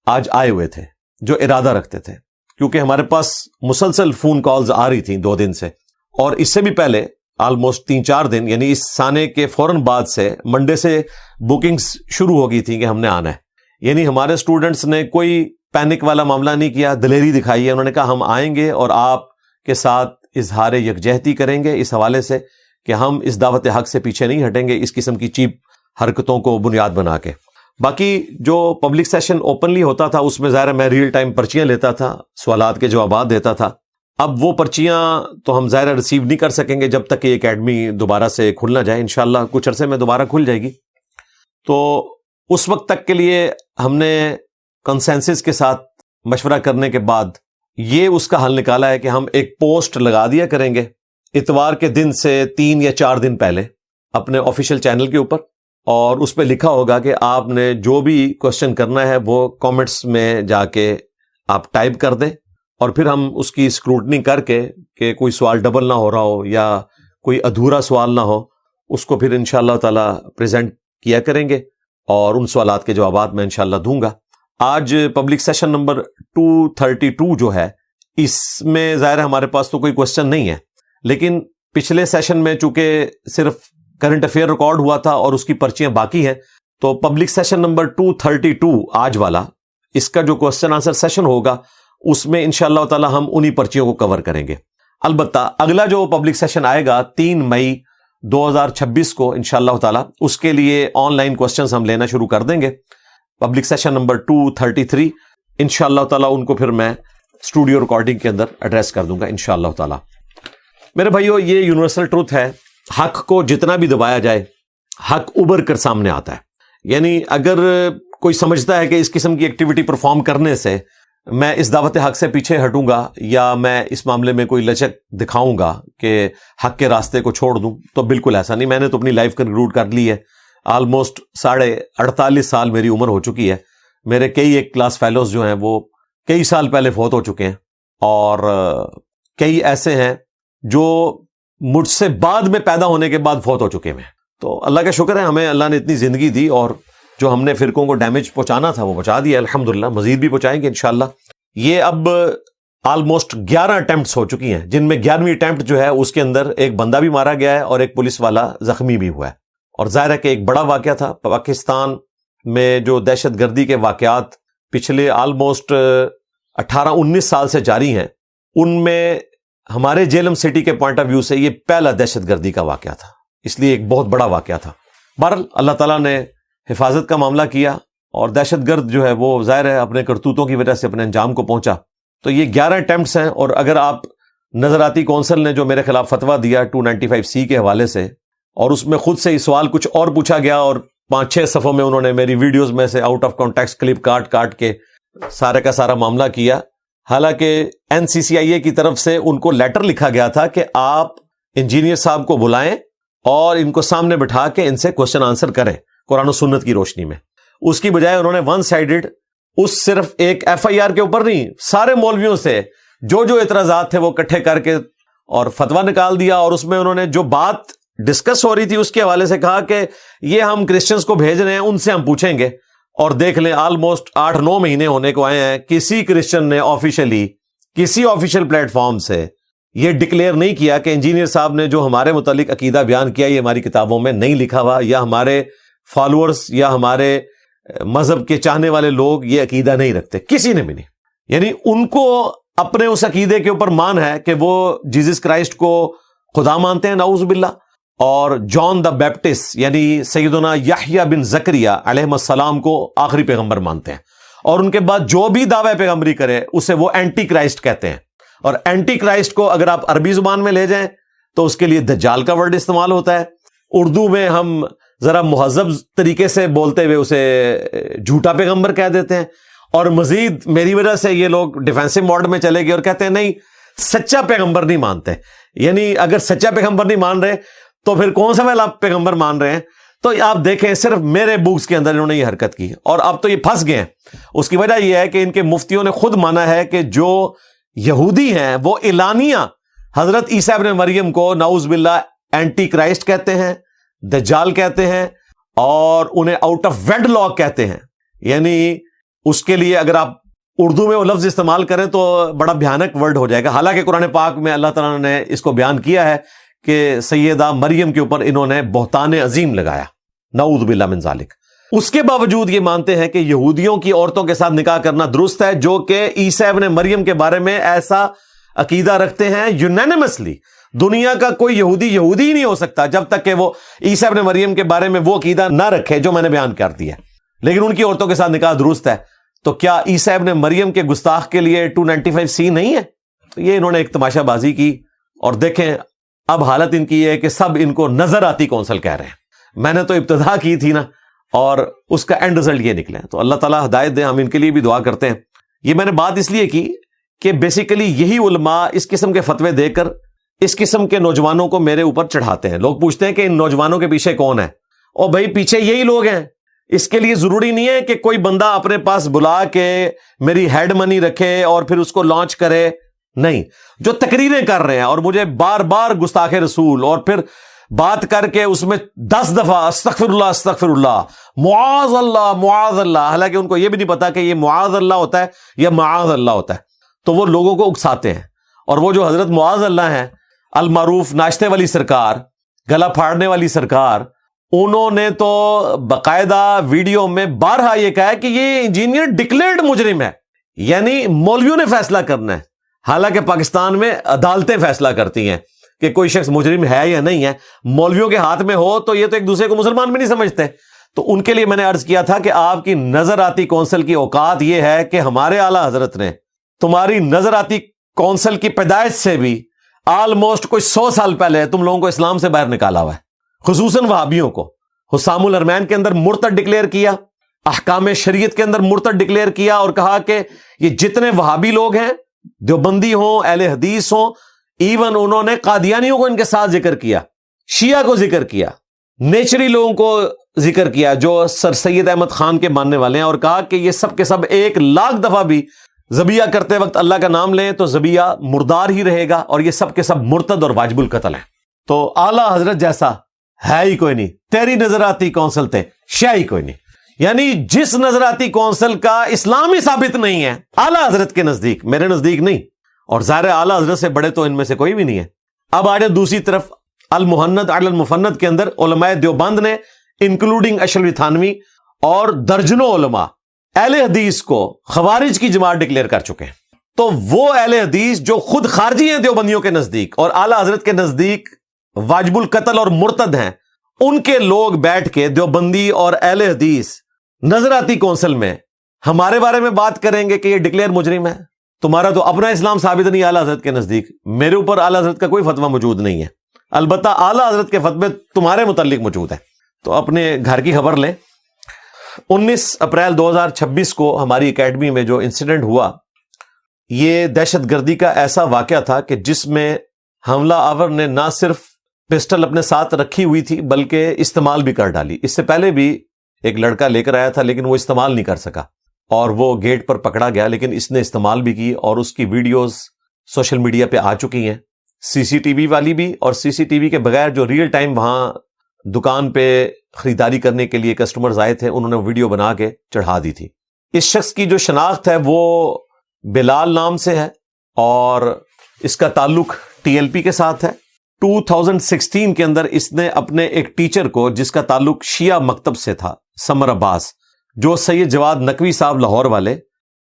آج آئے ہوئے تھے جو ارادہ رکھتے تھے, کیونکہ ہمارے پاس مسلسل فون کالز آ رہی تھیں 2 دن سے, اور اس سے بھی پہلے آلموسٹ 3-4 دن یعنی اس سانے کے فوراً بعد سے منڈے سے بکنگز شروع ہو گئی تھیں کہ ہم نے آنا ہے. یعنی ہمارے اسٹوڈنٹس نے کوئی پینک والا معاملہ نہیں کیا, دلیری دکھائی ہے. انہوں نے کہا ہم آئیں گے اور آپ کے ساتھ اظہار یکجہتی کریں گے اس حوالے سے کہ ہم اس دعوت حق سے پیچھے نہیں ہٹیں گے اس قسم کی چیپ حرکتوں کو بنیاد بنا کے. باقی جو پبلک سیشن اوپنلی ہوتا تھا اس میں ظاہر میں ریئل ٹائم پرچیاں لیتا تھا, سوالات کے جوابات دیتا تھا. اب وہ پرچیاں تو ہم ظاہر ریسیو نہیں کر سکیں گے جب تک کہ یہ اکیڈمی دوبارہ سے کھل نہ جائے. انشاءاللہ کچھ عرصے میں دوبارہ کھل جائے گی, تو اس وقت تک کے لیے ہم نے کنسنسس کے ساتھ مشورہ کرنے کے بعد یہ اس کا حل نکالا ہے کہ ہم ایک پوسٹ لگا دیا کریں گے اتوار کے دن سے 3 یا 4 دن پہلے اپنے آفیشیل چینل کے اوپر, اور اس پہ لکھا ہوگا کہ آپ نے جو بھی کوشچن کرنا ہے وہ کامنٹس میں جا کے آپ ٹائپ کر دیں, اور پھر ہم اس کی اسکروٹنی کر کے کہ کوئی سوال ڈبل نہ ہو رہا ہو یا کوئی ادھورا سوال نہ ہو, اس کو پھر انشاءاللہ تعالی پریزنٹ کیا کریں گے, اور ان سوالات کے جوابات میں انشاءاللہ دوں گا. آج پبلک سیشن نمبر 232 جو ہے اس میں ظاہر ہمارے پاس تو کوئی کوشچن نہیں ہے, لیکن پچھلے سیشن میں چونکہ صرف کرنٹ افیئر ریکارڈ ہوا تھا اور اس کی پرچیاں باقی ہیں, تو پبلک سیشن نمبر 232 آج والا اس کا جو کوشچن آنسر سیشن ہوگا اس میں انشاءاللہ تعالی ہم انہی پرچیوں کو کور کریں گے. البتہ اگلا جو پبلک سیشن آئے گا 3 مئی 2026 کو انشاءاللہ تعالی, اس کے لیے آن لائن کوشچنز ہم لینا شروع کر دیں گے. پبلک سیشن نمبر 233 انشاءاللہ تعالی ان کو پھر میں اسٹوڈیو ریکارڈنگ کے اندر ایڈریس کر دوں گا انشاءاللہ تعالی. میرے بھائیو, یہ یونیورسل ٹروتھ ہے, حق کو جتنا بھی دبایا جائے حق ابھر کر سامنے آتا ہے. یعنی اگر کوئی سمجھتا ہے کہ اس قسم کی ایکٹیویٹی پرفارم کرنے سے میں اس دعوت حق سے پیچھے ہٹوں گا یا میں اس معاملے میں کوئی لچک دکھاؤں گا کہ حق کے راستے کو چھوڑ دوں, تو بالکل ایسا نہیں. میں نے تو اپنی لائف کنکلوڈ کر لی ہے. آلموسٹ 48.5 سال میری عمر ہو چکی ہے. میرے کئی ایک کلاس فیلوز جو ہیں وہ کئی سال پہلے فوت ہو چکے ہیں, اور کئی ایسے ہیں جو مجھ سے بعد میں پیدا ہونے کے بعد فوت ہو چکے ہیں. تو اللہ کا شکر ہے ہمیں اللہ نے اتنی زندگی دی, اور جو ہم نے فرقوں کو ڈیمیج پہنچانا تھا وہ پہنچا دیا الحمدللہ. مزید بھی پہنچائیں گے انشاءاللہ. یہ اب آلموسٹ 11 اٹیمپٹس ہو چکی ہیں, جن میں 11ویں اٹیمپٹ جو ہے اس کے اندر ایک بندہ بھی مارا گیا ہے اور ایک پولیس والا زخمی بھی ہوا ہے. اور ظاہر ہے کہ ایک بڑا واقعہ تھا. پاکستان میں جو دہشت گردی کے واقعات پچھلے آلموسٹ 18-19 سال سے جاری ہیں، ان میں ہمارے جیلم سٹی کے پوائنٹ آف ویو سے یہ پہلا دہشت گردی کا واقعہ تھا، اس لیے ایک بہت بڑا واقعہ تھا۔ بہرحال اللہ تعالیٰ نے حفاظت کا معاملہ کیا اور دہشت گرد جو ہے وہ ظاہر ہے اپنے کرتوتوں کی وجہ سے اپنے انجام کو پہنچا۔ تو یہ 11 اٹیمپٹس ہیں، اور اگر آپ نظراتی کونسل نے جو میرے خلاف فتویٰ دیا 295C کے حوالے سے، اور اس میں خود سے یہ سوال کچھ اور پوچھا گیا، اور 5-6 صفحوں میں انہوں نے میری ویڈیوز میں سے آؤٹ آف کانٹیکسٹ کلپ کاٹ کے سارے کا سارا معاملہ کیا۔ حالانکہ NCCIA کی طرف سے ان کو لیٹر لکھا گیا تھا کہ آپ انجینئر صاحب کو بلائیں اور ان کو سامنے بٹھا کے ان سے کوسچن آنسر کریں قرآن و سنت کی روشنی میں۔ اس کی بجائے انہوں نے ون سائیڈڈ اس صرف ایک FIR کے اوپر نہیں، سارے مولویوں سے جو اعتراضات تھے وہ اکٹھے کر کے اور فتویٰ نکال دیا، اور اس میں انہوں نے جو بات ڈسکس ہو رہی تھی اس کے حوالے سے کہا کہ یہ ہم کرسچنز کو بھیج رہے ہیں، ان سے ہم پوچھیں گے۔ اور دیکھ لیں آلموسٹ 8-9 مہینے ہونے کو آئے ہیں، کسی کرسچن نے آفیشلی کسی آفیشیل پلیٹ فارم سے یہ ڈکلیئر نہیں کیا کہ انجینئر صاحب نے جو ہمارے متعلق عقیدہ بیان کیا یہ ہماری کتابوں میں نہیں لکھا ہوا، یا ہمارے فالوورز یا ہمارے مذہب کے چاہنے والے لوگ یہ عقیدہ نہیں رکھتے، کسی نے بھی نہیں۔ یعنی ان کو اپنے اس عقیدے کے اوپر مان ہے کہ وہ جیزس کرائسٹ کو خدا مانتے ہیں، نعوذ باللہ، اور جان دا بیپٹسٹ یعنی سیدنا یحییٰ بن زکریا علیہ السلام کو آخری پیغمبر مانتے ہیں، اور ان کے بعد جو بھی دعوی پیغمبری کرے اسے وہ اینٹی کرائسٹ کہتے ہیں۔ اور اینٹی کرائسٹ کو اگر آپ عربی زبان میں لے جائیں تو اس کے لیے دجال کا ورڈ استعمال ہوتا ہے، اردو میں ہم ذرا مہذب طریقے سے بولتے ہوئے اسے جھوٹا پیغمبر کہہ دیتے ہیں، اور مزید میری وجہ سے یہ لوگ ڈیفینسو موڈ میں چلے گئے اور کہتے ہیں نہیں سچا پیغمبر نہیں مانتے۔ یعنی اگر سچا پیغمبر نہیں مان رہے تو پھر کون سا والا آپ پیغمبر مان رہے ہیں؟ تو آپ دیکھیں صرف میرے بکس کے اندر انہوں نے یہ حرکت کی، اور اب تو یہ پھنس گئے ہیں۔ اس کی وجہ یہ ہے کہ ان کے مفتیوں نے خود مانا ہے کہ جو یہودی ہیں وہ اعلانیہ حضرت عیسیٰ ابن مریم کو نعوذ باللہ اینٹی کرائسٹ کہتے ہیں، دجال کہتے ہیں، اور انہیں آؤٹ آف ویڈ لاک کہتے ہیں۔ یعنی اس کے لیے اگر آپ اردو میں وہ لفظ استعمال کریں تو بڑا بھیانک ورڈ ہو جائے گا، حالانکہ قرآن پاک میں اللہ تعالیٰ نے اس کو بیان کیا ہے کہ سیدہ مریم کے اوپر انہوں نے بہتان عظیم لگایا، نعوذ باللہ من ذالک۔ اس کے باوجود یہ مانتے ہیں کہ یہودیوں کی عورتوں کے ساتھ نکاح کرنا درست ہے، جو کہ عیسیٰ ابن مریم کے بارے میں ایسا عقیدہ رکھتے ہیں یونینیمسلی۔ دنیا کا کوئی یہودی ہی نہیں ہو سکتا جب تک کہ وہ عیسیٰ ابن مریم کے بارے میں وہ عقیدہ نہ رکھے جو میں نے بیان کر دیا، لیکن ان کی عورتوں کے ساتھ نکاح درست ہے۔ تو کیا عیسیٰ ابن مریم کے گستاخ کے لیے 295C نہیں ہے؟ تو یہ انہوں نے ایک تماشا بازی کی، اور دیکھیں اب حالت ان کی یہ ہے کہ سب ان کو نظر آتی کونسل کہہ رہے ہیں۔ میں نے تو ابتدا کی تھی نا، اور اس کا اینڈ رزلٹ یہ نکلے۔ تو اللہ تعالیٰ ہدایت دے، ہم ان کے لیے بھی دعا کرتے ہیں۔ یہ میں نے بات اس لیے کی کہ بیسیکلی یہی علماء اس قسم کے فتوے دے کر اس قسم کے نوجوانوں کو میرے اوپر چڑھاتے ہیں۔ لوگ پوچھتے ہیں کہ ان نوجوانوں کے پیچھے کون ہے؟ اور بھائی پیچھے یہی لوگ ہیں۔ اس کے لیے ضروری نہیں ہے کہ کوئی بندہ اپنے پاس بلا کے میری ہیڈ منی رکھے اور پھر اس کو لانچ کرے، نہیں، جو تقریریں کر رہے ہیں اور مجھے بار بار گستاخ رسول اور پھر بات کر کے اس میں 10 دفعہ استغفر اللہ معاذ اللہ، حالانکہ ان کو یہ بھی نہیں پتا کہ یہ معاذ اللہ ہوتا ہے یا معاذ اللہ ہوتا ہے، تو وہ لوگوں کو اکساتے ہیں۔ اور وہ جو حضرت معاذ اللہ ہیں، المعروف ناشتے والی سرکار، گلا پھاڑنے والی سرکار، انہوں نے تو باقاعدہ ویڈیو میں بارہا یہ کہا ہے کہ یہ انجینئر ڈکلیئرڈ مجرم ہے، یعنی مولویوں نے فیصلہ کرنا ہے، حالانکہ پاکستان میں عدالتیں فیصلہ کرتی ہیں کہ کوئی شخص مجرم ہے یا نہیں ہے۔ مولویوں کے ہاتھ میں ہو تو یہ تو ایک دوسرے کو مسلمان بھی نہیں سمجھتے۔ تو ان کے لیے میں نے عرض کیا تھا کہ آپ کی نظر آتی کونسل کی اوقات یہ ہے کہ ہمارے اعلیٰ حضرت نے تمہاری نظر آتی کونسل کی پیدائش سے بھی آلموسٹ کوئی 100 سال پہلے تم لوگوں کو اسلام سے باہر نکالا ہوا ہے، خصوصاً وہابیوں کو۔ حسام الحرمین کے اندر مرتد ڈکلیئر کیا، احکام شریعت کے اندر مرتد ڈکلیئر کیا، اور کہا کہ یہ جتنے وہابی لوگ ہیں، دیوبندی ہوں، اہل حدیث ہوں، ایون انہوں نے قادیانیوں کو ان کے ساتھ ذکر کیا، شیعہ کو ذکر کیا، نیچری لوگوں کو ذکر کیا جو سر سید احمد خان کے ماننے والے ہیں، اور کہا کہ یہ سب کے سب 1,00,000 دفعہ بھی ذبیحہ کرتے وقت اللہ کا نام لیں تو ذبیحہ مردار ہی رہے گا، اور یہ سب کے سب مرتد اور واجب القتل ہیں۔ تو اعلیٰ حضرت جیسا ہے ہی کوئی نہیں، تیری نظراتی کونسل تے شاہی کوئی نہیں، یعنی جس نظراتی کونسل کا اسلام ہی ثابت نہیں ہے اعلیٰ حضرت کے نزدیک، میرے نزدیک نہیں، اور ظاہر اعلیٰ حضرت سے بڑے تو ان میں سے کوئی بھی نہیں ہے۔ اب آ جائے دوسری طرف، المہند علی المفند کے اندر علماء دیوبند نے انکلوڈنگ اشرف تھانوی اور درجنوں علماء اہل حدیث کو خوارج کی جماعت ڈکلیئر کر چکے ہیں. تو وہ اہل حدیث جو خود خارجی ہیں دیوبندیوں کے نزدیک اور اعلی حضرت کے نزدیک واجب القتل اور مرتد ہیں، ان کے لوگ بیٹھ کے دیوبندی اور اہل حدیث نظراتی کونسل میں ہمارے بارے میں بات کریں گے کہ یہ ڈکلیئر مجرم ہے. تمہارا تو اپنا اسلام ثابت نہیں اعلی حضرت کے نزدیک، میرے اوپر اعلی حضرت کا کوئی فتویٰ موجود نہیں ہے، البتہ اعلی حضرت کے فتوے تمہارے متعلق موجود ہے. تو اپنے گھر کی خبر لیں. 19 اپریل 2026 کو ہماری اکیڈمی میں جو انسیڈنٹ ہوا، یہ دہشت گردی کا ایسا واقعہ تھا کہ جس میں حملہ آور نے نہ صرف پسٹل اپنے ساتھ رکھی ہوئی تھی بلکہ استعمال بھی کر ڈالی. اس سے پہلے بھی ایک لڑکا لے کر آیا تھا لیکن وہ استعمال نہیں کر سکا اور وہ گیٹ پر پکڑا گیا، لیکن اس نے استعمال بھی کی اور اس کی ویڈیوز سوشل میڈیا پہ آ چکی ہیں، سی سی ٹی وی والی بھی اور سی سی ٹی وی کے بغیر جو ریئل ٹائم وہاں دکان پہ خریداری کرنے کے لیے کسٹمرز آئے تھے، انہوں نے ویڈیو بنا کے چڑھا دی تھی. اس شخص کی جو شناخت ہے وہ بلال نام سے ہے اور اس کا تعلق ٹی ایل پی کے ساتھ ہے. 2016 کے اندر اس نے اپنے ایک ٹیچر کو جس کا تعلق شیعہ مکتب سے تھا، سمر عباس، جو سید جواد نقوی صاحب لاہور والے،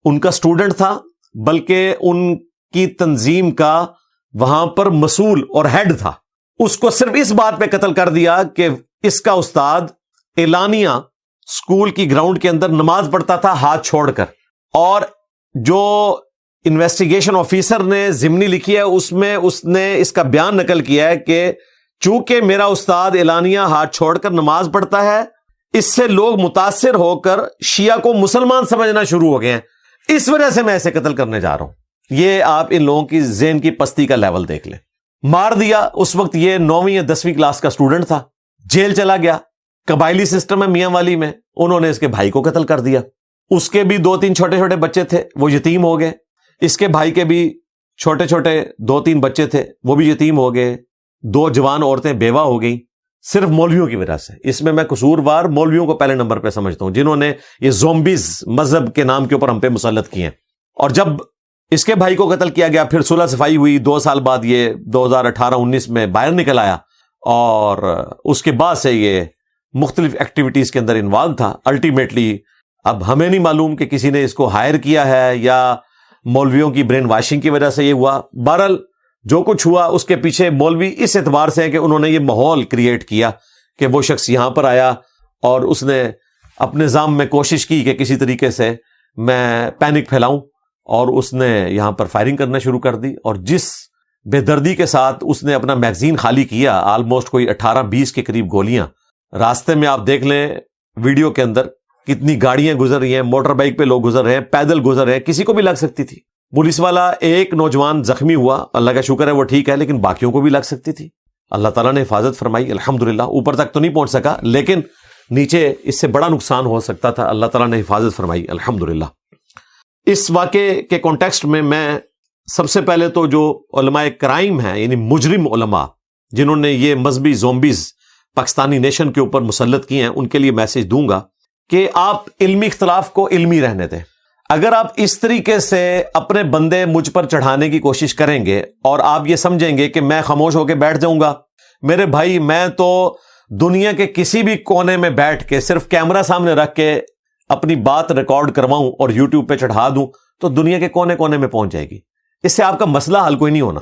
ان کا سٹوڈنٹ تھا، بلکہ ان کی تنظیم کا وہاں پر مسئول اور ہیڈ تھا، اس کو صرف اس بات پہ قتل کر دیا کہ اس کا استاد اعلانیہ اسکول کی گراؤنڈ کے اندر نماز پڑھتا تھا ہاتھ چھوڑ کر. اور جو انویسٹیگیشن آفیسر نے ضمنی لکھی ہے اس میں اس نے اس کا بیان نقل کیا ہے کہ چونکہ میرا استاد اعلانیہ ہاتھ چھوڑ کر نماز پڑھتا ہے، اس سے لوگ متاثر ہو کر شیعہ کو مسلمان سمجھنا شروع ہو گئے ہیں، اس وجہ سے میں اسے قتل کرنے جا رہا ہوں. یہ آپ ان لوگوں کی ذہن کی پستی کا لیول دیکھ لیں. مار دیا. اس وقت یہ 9ویں یا 10ویں کلاس کا سٹوڈنٹ تھا، جیل چلا گیا. قبائلی سسٹم ہے میاں والی میں، انہوں نے اس کے بھائی کو قتل کر دیا. اس کے بھی 2-3 چھوٹے چھوٹے بچے تھے، وہ یتیم ہو گئے. اس کے بھائی کے بھی چھوٹے چھوٹے 2-3 بچے تھے، وہ بھی یتیم ہو گئے. 2 جوان عورتیں بیوہ ہو گئیں صرف مولویوں کی وجہ سے. اس میں قصوروار مولویوں کو پہلے نمبر پہ سمجھتا ہوں، جنہوں نے یہ زومبیز مذہب کے نام کے اوپر ہم پہ مسلط کیے ہیں. اور جب اس کے بھائی کو قتل کیا گیا، پھر صلح صفائی ہوئی. 2 سال بعد یہ 2018-19 میں باہر نکل آیا اور اس کے بعد سے یہ مختلف ایکٹیویٹیز کے اندر انوالو تھا. الٹیمیٹلی اب ہمیں نہیں معلوم کہ کسی نے اس کو ہائر کیا ہے یا مولویوں کی برین واشنگ کی وجہ سے یہ ہوا. بہرحال جو کچھ ہوا اس کے پیچھے مولوی اس اعتبار سے ہے کہ انہوں نے یہ ماحول کریٹ کیا کہ وہ شخص یہاں پر آیا اور اس نے اپنے نظام میں کوشش کی کہ کسی طریقے سے میں پینک پھیلاؤں، اور اس نے یہاں پر فائرنگ کرنا شروع کر دی. اور جس بے دردی کے ساتھ اس نے اپنا میگزین خالی کیا، آلموسٹ کوئی 18-20 کے قریب گولیاں. راستے میں آپ دیکھ لیں ویڈیو کے اندر کتنی گاڑیاں گزر رہی ہیں، موٹر بائک پہ لوگ گزر رہے ہیں، پیدل گزر رہے ہیں، کسی کو بھی لگ سکتی تھی. پولیس والا ایک نوجوان زخمی ہوا، اللہ کا شکر ہے وہ ٹھیک ہے، لیکن باقیوں کو بھی لگ سکتی تھی. اللہ تعالیٰ نے حفاظت فرمائی الحمدللہ. اوپر تک تو نہیں پہنچ سکا لیکن نیچے اس سے بڑا نقصان ہو سکتا تھا، اللہ تعالیٰ نے حفاظت فرمائی الحمدللہ. اس واقعے کے کانٹیکسٹ میں سب سے پہلے تو جو علماء کرائم ہیں، یعنی مجرم علماء جنہوں نے یہ مذہبی زومبیز پاکستانی نیشن کے اوپر مسلط کیے ہیں، ان کے لیے میسج دوں گا کہ آپ علمی اختلاف کو علمی رہنے دیں. اگر آپ اس طریقے سے اپنے بندے مجھ پر چڑھانے کی کوشش کریں گے اور آپ یہ سمجھیں گے کہ میں خاموش ہو کے بیٹھ جاؤں گا، میرے بھائی میں تو دنیا کے کسی بھی کونے میں بیٹھ کے صرف کیمرہ سامنے رکھ کے اپنی بات ریکارڈ کرواؤں اور یوٹیوب پہ چڑھا دوں تو دنیا کے کونے کونے میں پہنچ جائے گی. اس سے آپ کا مسئلہ حل کوئی نہیں ہونا.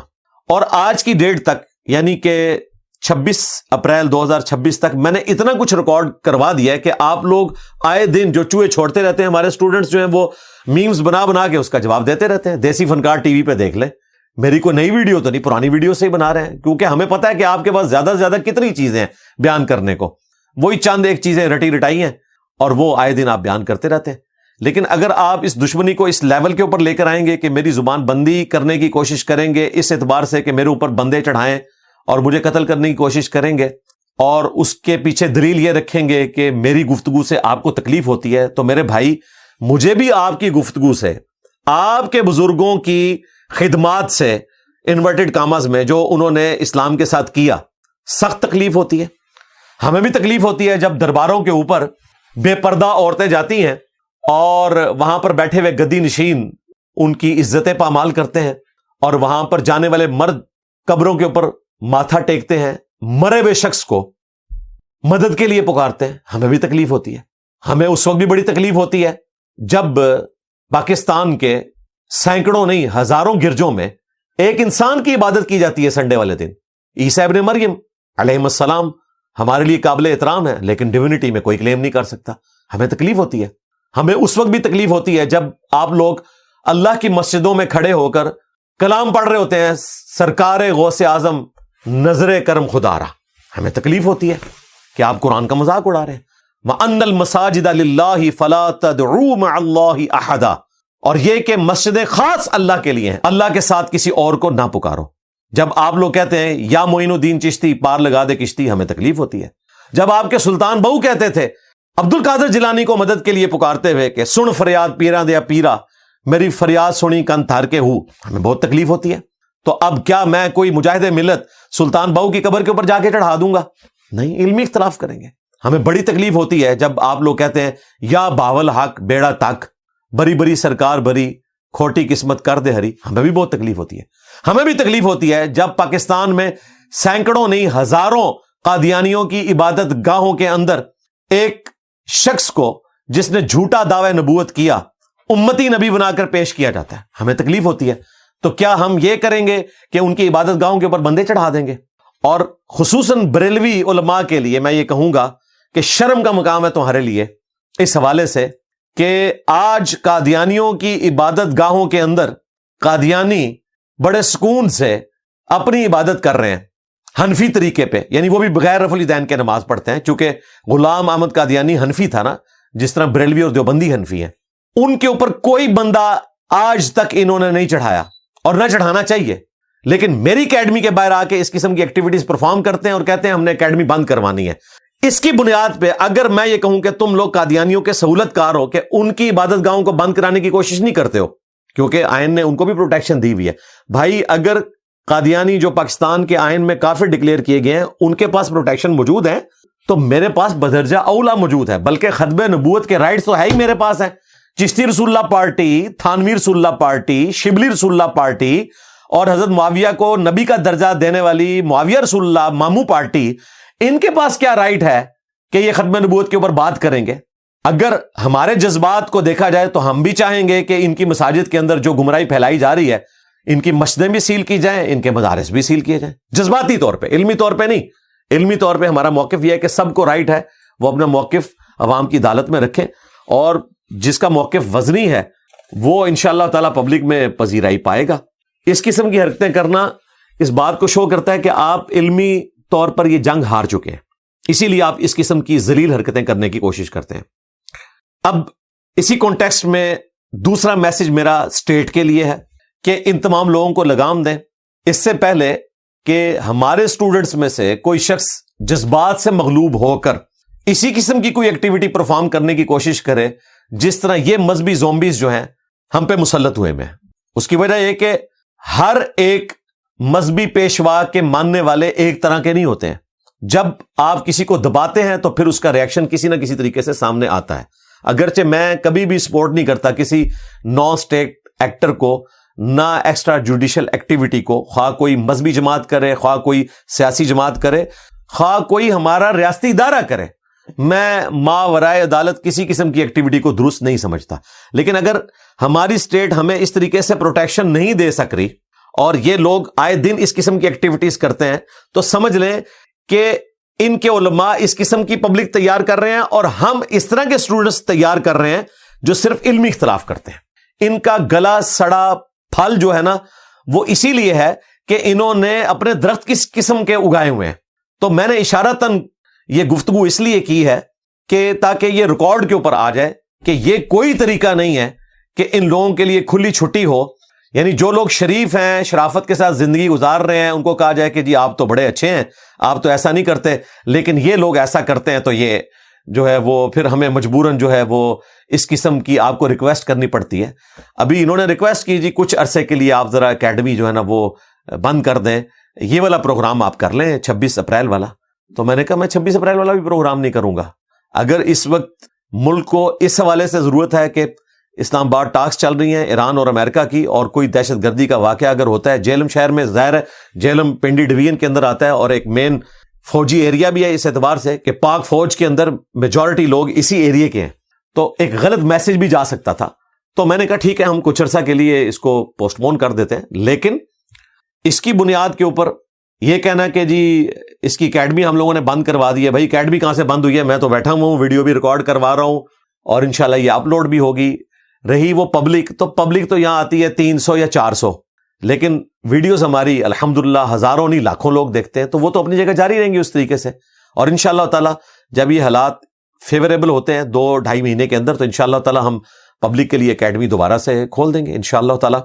اور آج کی ڈیٹ تک یعنی کہ 26 اپریل 2026 تک میں نے اتنا کچھ ریکارڈ کروا دیا ہے کہ آپ لوگ آئے دن جو چوہے چھوڑتے رہتے ہیں، ہمارے سٹوڈنٹس جو ہیں وہ میمز بنا بنا کے اس کا جواب دیتے رہتے ہیں. دیسی فنکار ٹی وی پہ دیکھ لیں، میری کوئی نئی ویڈیو تو نہیں، پرانی ویڈیو سے ہی بنا رہے ہیں، کیونکہ ہمیں پتا ہے کہ آپ کے پاس زیادہ سے زیادہ کتنی چیزیں ہیں بیان کرنے کو. وہی چند ایک چیزیں رٹی رٹائی ہیں اور وہ آئے دن آپ بیان کرتے رہتے ہیں. لیکن اگر آپ اس دشمنی کو اس لیول کے اوپر لے کر آئیں گے کہ میری زبان بندی کرنے کی کوشش کریں گے اس اعتبار سے کہ میرے اوپر بندے چڑھائیں اور مجھے قتل کرنے کی کوشش کریں گے، اور اس کے پیچھے دلیل یہ رکھیں گے کہ میری گفتگو سے آپ کو تکلیف ہوتی ہے، تو میرے بھائی مجھے بھی آپ کی گفتگو سے، آپ کے بزرگوں کی خدمات سے، انورٹڈ کاماز میں جو انہوں نے اسلام کے ساتھ کیا، سخت تکلیف ہوتی ہے. ہمیں بھی تکلیف ہوتی ہے جب درباروں کے اوپر بے پردہ عورتیں جاتی ہیں اور وہاں پر بیٹھے ہوئے گدی نشین ان کی عزتیں پامال کرتے ہیں، اور وہاں پر جانے والے مرد قبروں کے اوپر ماتھا ٹیکتے ہیں، مرے ہوئے شخص کو مدد کے لیے پکارتے ہیں. ہمیں بھی تکلیف ہوتی ہے. ہمیں اس وقت بھی بڑی تکلیف ہوتی ہے جب پاکستان کے سینکڑوں نہیں ہزاروں گرجوں میں ایک انسان کی عبادت کی جاتی ہے سنڈے والے دن. عیسیٰ ابن مریم علیہ السلام ہمارے لیے قابل احترام ہے, لیکن ڈیوینٹی میں کوئی کلیم نہیں کر سکتا. ہمیں تکلیف ہوتی ہے. ہمیں اس وقت بھی تکلیف ہوتی ہے جب آپ لوگ اللہ کی مسجدوں میں کھڑے ہو کر کلام پڑھ رہے ہوتے ہیں, سرکار غوث اعظم نظر کرم خدا را. ہمیں تکلیف ہوتی ہے کہ آپ قرآن کا مذاق اڑا رہے ہیں. وَأَنَّ الْمَسَاجِدَ لِلَّهِ فَلَا تَدْعُوا مَعَ اللَّهِ أَحَدًا, اور یہ کہ مسجدیں خاص اللہ کے لیے ہیں, اللہ کے ساتھ کسی اور کو نہ پکارو. جب آپ لوگ کہتے ہیں یا معین الدین چشتی پار لگا دے کشتی, ہمیں تکلیف ہوتی ہے. جب آپ کے سلطان بہو کہتے تھے عبد القادر جیلانی کو مدد کے لیے پکارتے ہوئے کہ سن فریاد پیرا دیا پیرا, میری فریاد سنی کن تھار کے ہوں, ہمیں بہت تکلیف ہوتی ہے. تو اب کیا میں کوئی مجاہد ملت سلطان بہو کی قبر کے اوپر جا کے چڑھا دوں گا؟ نہیں, علمی اختلاف کریں گے. ہمیں بڑی تکلیف ہوتی ہے جب آپ لوگ کہتے ہیں یا باول حق بیڑا تک, بری بری سرکار بری کھوٹی قسمت کر دے ہری. ہمیں بھی بہت تکلیف ہوتی ہے. ہمیں بھی تکلیف ہوتی ہے جب پاکستان میں سینکڑوں نہیں ہزاروں قادیانیوں کی عبادت گاہوں کے اندر ایک شخص کو جس نے جھوٹا دعوی نبوت کیا امتی نبی بنا کر پیش کیا جاتا ہے. ہمیں تکلیف ہوتی ہے. تو کیا ہم یہ کریں گے کہ ان کی عبادت گاہوں کے اوپر بندے چڑھا دیں گے؟ اور خصوصاً بریلوی علماء کے لیے میں یہ کہوں گا کہ شرم کا مقام ہے تمہارے لیے اس حوالے سے کہ آج قادیانیوں کی عبادت گاہوں کے اندر قادیانی بڑے سکون سے اپنی عبادت کر رہے ہیں حنفی طریقے پہ, یعنی وہ بھی بغیر رفع الیدین کے نماز پڑھتے ہیں, چونکہ غلام احمد قادیانی حنفی تھا نا, جس طرح بریلوی اور دیوبندی حنفی ہیں. ان کے اوپر کوئی بندہ آج تک انہوں نے نہیں چڑھایا اور نہ چڑھانا چاہیے, لیکن میری اکیڈمی کے باہر آ کے اس قسم کی ایکٹیویٹیز پرفارم کرتے ہیں اور کہتے ہیں ہم نے اکیڈمی بند کروانی ہے. اس کی بنیاد پہ اگر میں یہ کہوں کہ تم لوگ قادیانیوں کے سہولت کار ہو کہ ان کی عبادت گاہوں کو بند کرانے کی کوشش نہیں کرتے ہو, کیونکہ آئین نے ان کو بھی پروٹیکشن دی ہوئی ہے. بھائی اگر قادیانی جو پاکستان کے آئین میں کافر ڈکلیئر کیے گئے ہیں ان کے پاس پروٹیکشن موجود ہے, تو میرے پاس بدرجہ اولا موجود ہے, بلکہ ختم نبوت کے رائٹس تو ہے ہی میرے پاس ہیں. چشتی رسول اللہ پارٹی, تھانوی رسول اللہ پارٹی, شبلی رسول اللہ پارٹی اور حضرت معاویہ کو نبی کا درجہ دینے والی معاویہ رسول اللہ مامو پارٹی, ان کے پاس کیا رائٹ ہے کہ یہ ختم نبوت کے اوپر بات کریں گے؟ اگر ہمارے جذبات کو دیکھا جائے تو ہم بھی چاہیں گے کہ ان کی مساجد کے اندر جو گمراہی پھیلائی جا رہی ہے ان کی مسجدیں بھی سیل کی جائیں, ان کے مدارس بھی سیل کیے جائیں, جذباتی طور پہ, علمی طور پہ نہیں. علمی طور پہ ہمارا موقف یہ ہے کہ سب کو رائٹ ہے وہ اپنا موقف عوام کی عدالت میں رکھیں, اور جس کا موقف وزنی ہے وہ انشاءاللہ تعالی پبلک میں پذیرائی پائے گا. اس قسم کی حرکتیں کرنا اس بات کو شو کرتا ہے کہ آپ علمی طور پر یہ جنگ ہار چکے ہیں, اسی لیے آپ اس قسم کی ذلیل حرکتیں کرنے کی کوشش کرتے ہیں. اب اسی کانٹیکسٹ میں دوسرا میسج میرا اسٹیٹ کے لیے ہے کہ ان تمام لوگوں کو لگام دیں, اس سے پہلے کہ ہمارے اسٹوڈنٹس میں سے کوئی شخص جذبات سے مغلوب ہو کر اسی قسم کی کوئی ایکٹیویٹی پرفارم کرنے کی کوشش کرے جس طرح یہ مذہبی زومبیز جو ہیں ہم پہ مسلط ہوئے میں. اس کی وجہ یہ کہ ہر ایک مذہبی پیشوا کے ماننے والے ایک طرح کے نہیں ہوتے ہیں. جب آپ کسی کو دباتے ہیں تو پھر اس کا ریاکشن کسی نہ کسی طریقے سے سامنے آتا ہے. اگرچہ میں کبھی بھی سپورٹ نہیں کرتا کسی نان اسٹیٹ ایکٹر کو, نہ ایکسٹرا جوڈیشل ایکٹیویٹی کو, خواہ کوئی مذہبی جماعت کرے, خواہ کوئی سیاسی جماعت کرے, خواہ کوئی ہمارا ریاستی ادارہ کرے. میں ماورائے عدالت کسی قسم کی ایکٹیویٹی کو درست نہیں سمجھتا. لیکن اگر ہماری اسٹیٹ ہمیں اس طریقے سے پروٹیکشن نہیں دے سک رہی اور یہ لوگ آئے دن اس قسم کی ایکٹیویٹیز کرتے ہیں, تو سمجھ لیں کہ ان کے علماء اس قسم کی پبلک تیار کر رہے ہیں اور ہم اس طرح کے اسٹوڈنٹس تیار کر رہے ہیں جو صرف علمی اختلاف کرتے ہیں. ان کا گلا سڑا پھل جو ہے نا وہ اسی لیے ہے کہ انہوں نے اپنے درخت کس قسم کے اگائے ہوئے ہیں. تو میں نے اشارتاً یہ گفتگو اس لیے کی ہے کہ تاکہ یہ ریکارڈ کے اوپر آ جائے کہ یہ کوئی طریقہ نہیں ہے کہ ان لوگوں کے لیے کھلی چھٹی ہو. یعنی جو لوگ شریف ہیں, شرافت کے ساتھ زندگی گزار رہے ہیں, ان کو کہا جائے کہ جی آپ تو بڑے اچھے ہیں, آپ تو ایسا نہیں کرتے, لیکن یہ لوگ ایسا کرتے ہیں تو یہ جو ہے وہ پھر ہمیں مجبوراً جو ہے وہ اس قسم کی آپ کو ریکویسٹ کرنی پڑتی ہے. ابھی انہوں نے ریکویسٹ کی جی کچھ عرصے کے لیے آپ ذرا اکیڈمی جو ہے نا وہ بند کر دیں, یہ والا پروگرام آپ کر لیں 26 اپریل والا. تو میں نے کہا میں 26 اپریل والا بھی پروگرام نہیں کروں گا. اگر اس وقت ملک کو اس حوالے سے ضرورت ہے کہ اسلام آباد ٹاکس چل رہی ہیں ایران اور امریکہ کی, اور کوئی دہشت گردی کا واقعہ اگر ہوتا ہے, جہلم شہر میں ظاہر ہے جہلم پنڈی ڈویژن کے اندر آتا ہے اور ایک مین فوجی ایریا بھی ہے اس اعتبار سے کہ پاک فوج کے اندر میجورٹی لوگ اسی ایریا کے ہیں، تو ایک غلط میسج بھی جا سکتا تھا. تو میں نے کہا ٹھیک ہے ہم کچھ عرصہ کے لیے اس کو پوسٹ پون کر دیتے ہیں، لیکن اس کی بنیاد کے اوپر یہ کہنا کہ جی اس کی اکیڈمی ہم لوگوں نے بند کروا دی ہے، بھائی اکیڈمی کہاں سے بند ہوئی ہے؟ میں تو بیٹھا ہوں، ویڈیو بھی ریکارڈ کروا رہا ہوں اور انشاءاللہ یہ اپلوڈ بھی ہوگی. رہی وہ پبلک تو یہاں آتی ہے 300 یا 400، لیکن ویڈیوز ہماری الحمدللہ ہزاروں نہیں لاکھوں لوگ دیکھتے ہیں، تو وہ تو اپنی جگہ جاری رہیں گی اس طریقے سے. اور انشاءاللہ تعالی جب یہ حالات فیوریبل ہوتے ہیں 2-2.5 مہینے کے اندر، تو انشاءاللہ تعالی ہم پبلک کے لیے اکیڈمی دوبارہ سے کھول دیں گے انشاءاللہ تعالی.